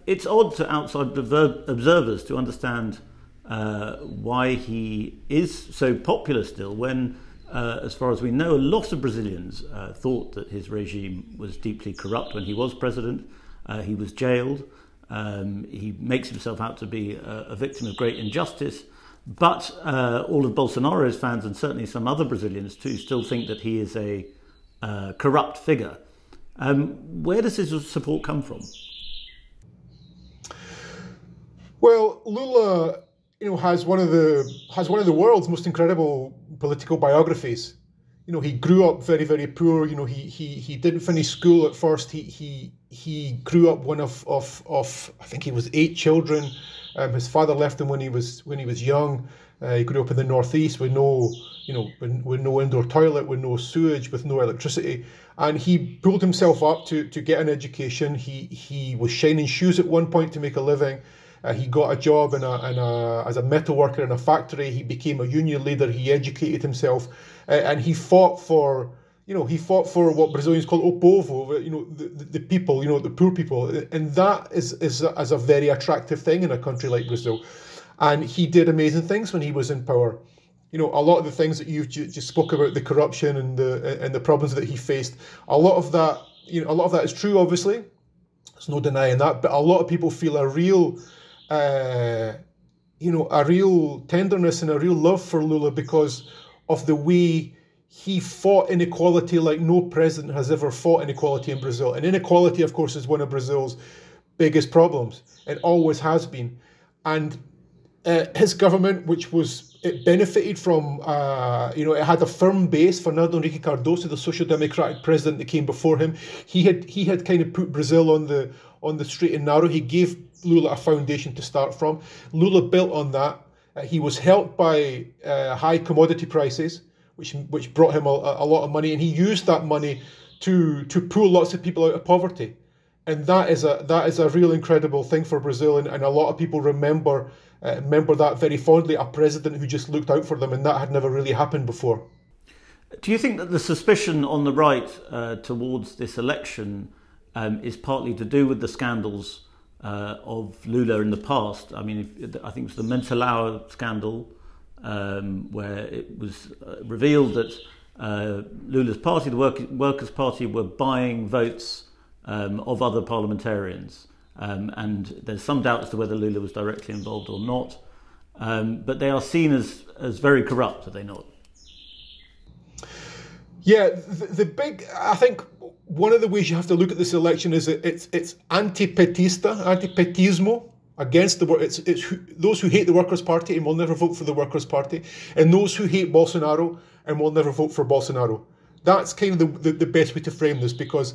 it's odd to outside observers to understand why he is so popular still when, as far as we know, a lot of Brazilians thought that his regime was deeply corrupt when he was president. He was jailed. He makes himself out to be a victim of great injustice. But all of Bolsonaro's fans, and certainly some other Brazilians too, still think that he is a corrupt figure. Where does his support come from? Well, Lula, has one of the world's most incredible political biographies. He grew up very, very poor. He didn't finish school at first. He grew up one of I think he was 8 children. His father left him when he was young. He grew up in the northeast with no indoor toilet, with no sewage, with no electricity, and he pulled himself up to get an education. He was shining shoes at one point to make a living. He got a job as a metal worker in a factory. He became a union leader. He educated himself, and he fought for what Brazilians call o povo, the people, the poor people, and that is a very attractive thing in a country like Brazil. And he did amazing things when he was in power. A lot of the things that you've just spoke about, the corruption and the problems that he faced, a lot of that is true. Obviously, there's no denying that. But a lot of people feel a real tenderness and a real love for Lula because of the way he fought inequality like no president has ever fought inequality in Brazil. And inequality, of course, is one of Brazil's biggest problems. It always has been. And his government, it benefited from, it had a firm base. Fernando Henrique Cardoso, the Social Democratic president that came before him, he had kind of put Brazil on the straight and narrow. He gave Lula a foundation to start from. Lula built on that. He was helped by high commodity prices, which brought him a lot of money, and he used that money to pull lots of people out of poverty. And that is a real incredible thing for Brazil, and a lot of people remember that very fondly, a president who just looked out for them, and that had never really happened before. Do you think that the suspicion on the right towards this election is partly to do with the scandals of Lula in the past? I mean, I think it was the Mensalão scandal, where it was revealed that Lula's party, the Workers' Party, were buying votes of other parliamentarians. And there's some doubt as to whether Lula was directly involved or not. But they are seen as very corrupt, are they not? Yeah, I think one of the ways you have to look at this election is that it's anti-petismo, against it's those who hate the Workers' Party and will never vote for the Workers' Party, and those who hate Bolsonaro and will never vote for Bolsonaro. That's kind of the best way to frame this, because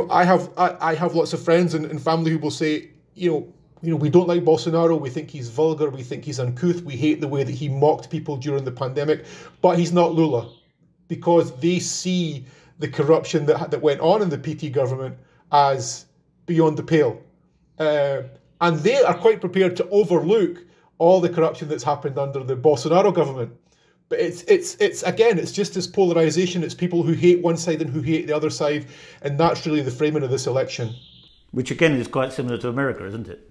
I have lots of friends and family who will say, we don't like Bolsonaro, we think he's vulgar, we think he's uncouth, we hate the way that he mocked people during the pandemic, but he's not Lula, because they see the corruption that went on in the PT government as beyond the pale. And they are quite prepared to overlook all the corruption that's happened under the Bolsonaro government. But it's just this polarization. It's people who hate one side and who hate the other side, and that's really the framing of this election. Which again is quite similar to America, isn't it?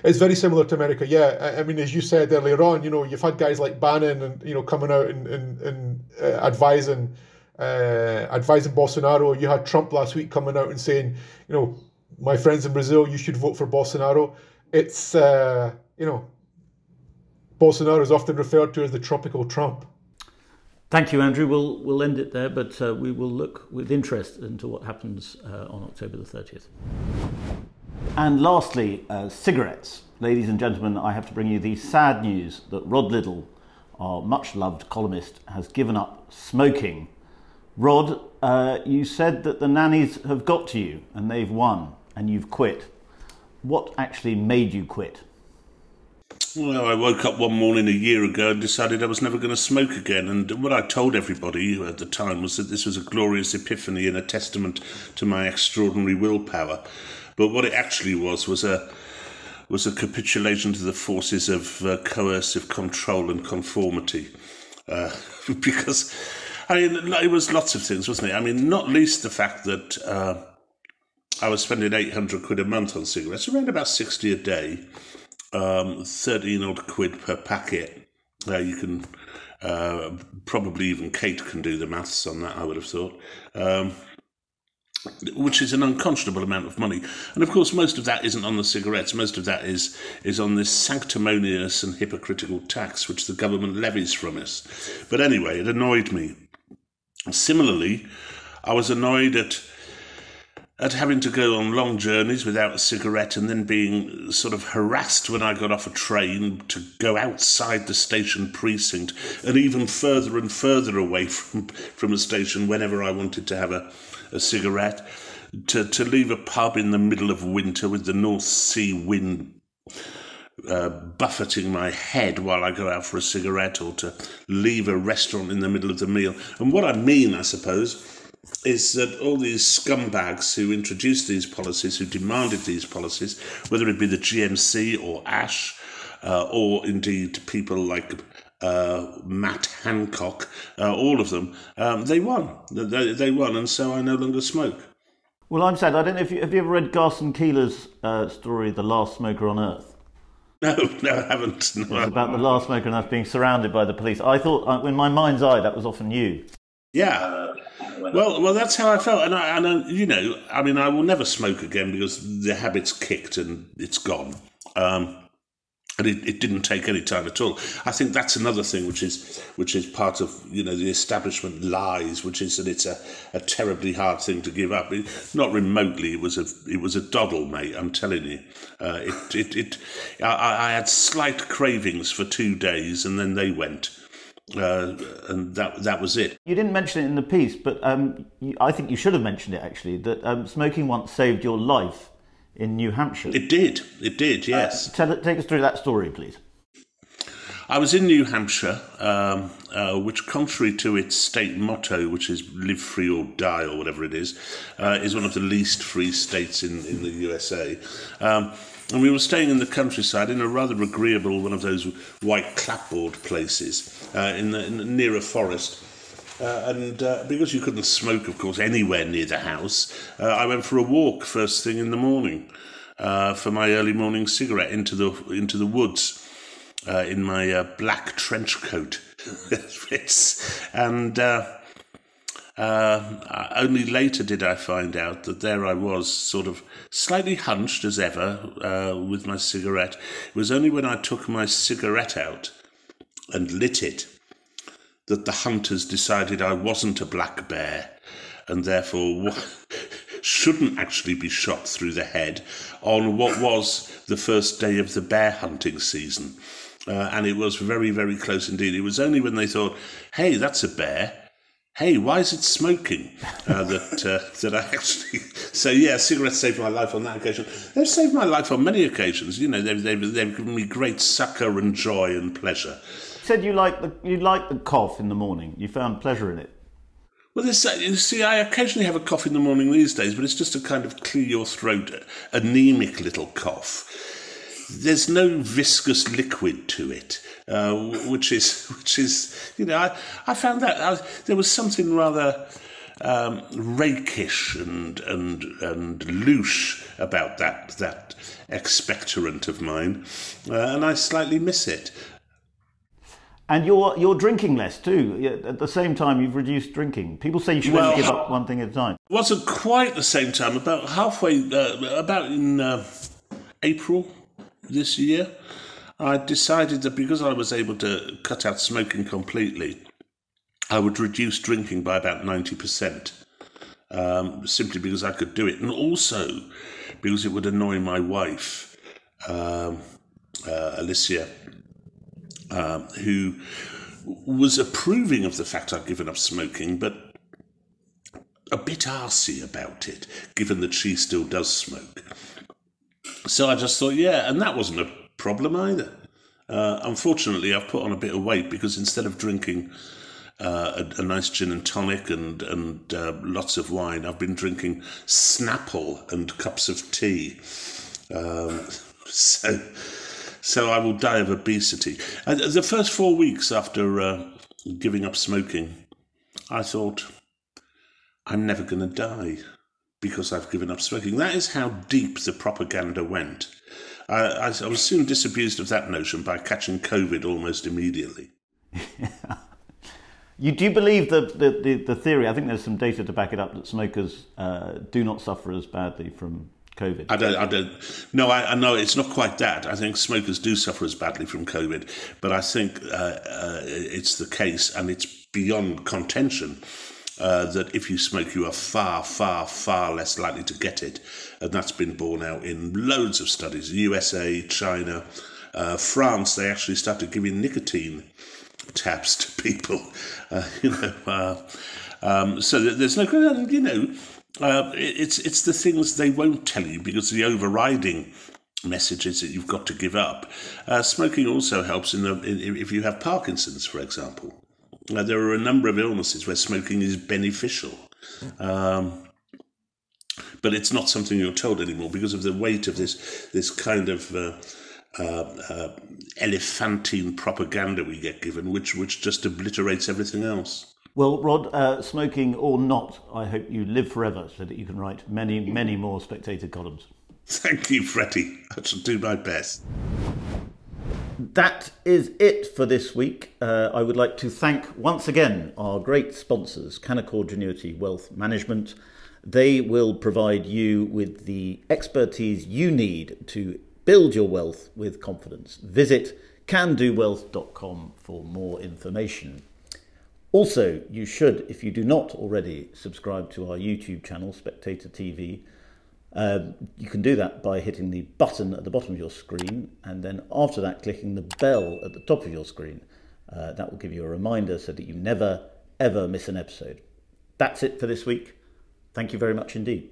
It's very similar to America, yeah. I mean, as you said earlier on, you've had guys like Bannon and coming out and advising Bolsonaro. You had Trump last week coming out and saying, my friends in Brazil, you should vote for Bolsonaro. It's Bolsonaro is often referred to as the tropical Trump. Thank you, Andrew. We'll end it there, but we will look with interest into what happens on October the 30th. And lastly, cigarettes. Ladies and gentlemen, I have to bring you the sad news that Rod Liddle, our much-loved columnist, has given up smoking. Rod, you said that the nannies have got to you and they've won and you've quit. What actually made you quit? Well, I woke up one morning a year ago and decided I was never going to smoke again. And what I told everybody at the time was that this was a glorious epiphany and a testament to my extraordinary willpower. But what it actually was a capitulation to the forces of coercive control and conformity. Because, I mean, it was lots of things, wasn't it? I mean, not least the fact that I was spending 800 quid a month on cigarettes, around about 60 a day. 13 odd quid per packet. You can probably even Kate can do the maths on that, I would have thought, which is an unconscionable amount of money. And of course, most of that isn't on the cigarettes. Most of that is on this sanctimonious and hypocritical tax which the government levies from us. But anyway, it annoyed me. Similarly, I was annoyed at having to go on long journeys without a cigarette and then being sort of harassed when I got off a train to go outside the station precinct and even further and further away from a station whenever I wanted to have a cigarette, to leave a pub in the middle of winter with the North Sea wind buffeting my head while I go out for a cigarette, or to leave a restaurant in the middle of the meal. And what I mean, I suppose, is that all these scumbags who introduced these policies, who demanded these policies, whether it be the GMC or Ash, or indeed people like Matt Hancock, all of them, they won. They won, and so I no longer smoke. Well, I'm sad. I don't know if have you ever read Garson Keillor's story, The Last Smoker on Earth? No, I haven't. No. It's about the last smoker on Earth being surrounded by the police. I thought, in my mind's eye, that was often you. Yeah. Well, that's how I felt, and I, you know, I mean, I will never smoke again because the habit's kicked and it's gone, and it didn't take any time at all. I think that's another thing which is part of, you know, the establishment lies, which is that it's a terribly hard thing to give up. Not remotely. It was a doddle, mate. I'm telling you. I had slight cravings for 2 days, and then they went. And that was it. You didn't mention it in the piece, but I think you should have mentioned it, actually, that smoking once saved your life in New Hampshire. It did, yes. Take us through that story, please. I was in New Hampshire, which, contrary to its state motto, which is live free or die, or whatever it is one of the least free states in the USA. And we were staying in the countryside in a rather agreeable one of those white clapboard places near a forest. And because you couldn't smoke, of course, anywhere near the house, I went for a walk first thing in the morning for my early morning cigarette into the woods in my black trench coat. And only later did I find out that there I was, sort of slightly hunched as ever, with my cigarette. It was only when I took my cigarette out and lit it that the hunters decided I wasn't a black bear, and therefore shouldn't actually be shot through the head on what was the first day of the bear hunting season. And it was very, very close indeed. It was only when they thought, hey, that's a bear. Hey, why is it smoking? That I actually... So, yeah, cigarettes saved my life on that occasion. They've saved my life on many occasions. You know, they've given me great succour and joy and pleasure. You said you liked the cough in the morning. You found pleasure in it. Well, you see, I occasionally have a cough in the morning these days, but it's just a kind of clear your throat, anemic little cough. There's no viscous liquid to it, which is, you know, I found that there was something rather rakish and louche about that expectorant of mine, and I slightly miss it. And you're drinking less too. At the same time, you've reduced drinking. People say you should only give up one thing at a time. It wasn't quite the same time. About halfway, about in April this year, I decided that because I was able to cut out smoking completely, I would reduce drinking by about 90%. simply because I could do it, and also because it would annoy my wife, Alicia, who was approving of the fact I'd given up smoking, but a bit arsey about it, given that she still does smoke. So I just thought, yeah, and that wasn't a problem either. Unfortunately, I've put on a bit of weight because instead of drinking a nice gin and tonic and lots of wine, I've been drinking Snapple and cups of tea. So I will die of obesity. The first 4 weeks after giving up smoking, I thought, I'm never going to die because I've given up smoking. That is how deep the propaganda went. I was soon disabused of that notion by catching COVID almost immediately. You do believe the theory? I think there's some data to back it up that smokers do not suffer as badly from COVID. I don't. No, I know it's not quite that. I think smokers do suffer as badly from COVID, but I think it's the case, and it's beyond contention, that if you smoke, you are far, far, far less likely to get it, and that's been borne out in loads of studies. USA, China, France. They actually started giving nicotine tabs to people. So there's no, it's the things they won't tell you because the overriding message is that you've got to give up. Smoking also helps if you have Parkinson's, for example. There are a number of illnesses where smoking is beneficial. But it's not something you're told anymore because of the weight of this kind of elephantine propaganda we get given, which just obliterates everything else. Well, Rod, smoking or not, I hope you live forever so that you can write many, many more Spectator columns. Thank you, Freddie. I shall do my best. That is it for this week. I would like to thank once again our great sponsors, Canaccord Genuity Wealth Management. They will provide you with the expertise you need to build your wealth with confidence. Visit candowealth.com for more information. Also, you should, if you do not already, subscribe to our YouTube channel, Spectator TV. You can do that by hitting the button at the bottom of your screen, and then after that, clicking the bell at the top of your screen. That will give you a reminder so that you never, ever miss an episode. That's it for this week. Thank you very much indeed.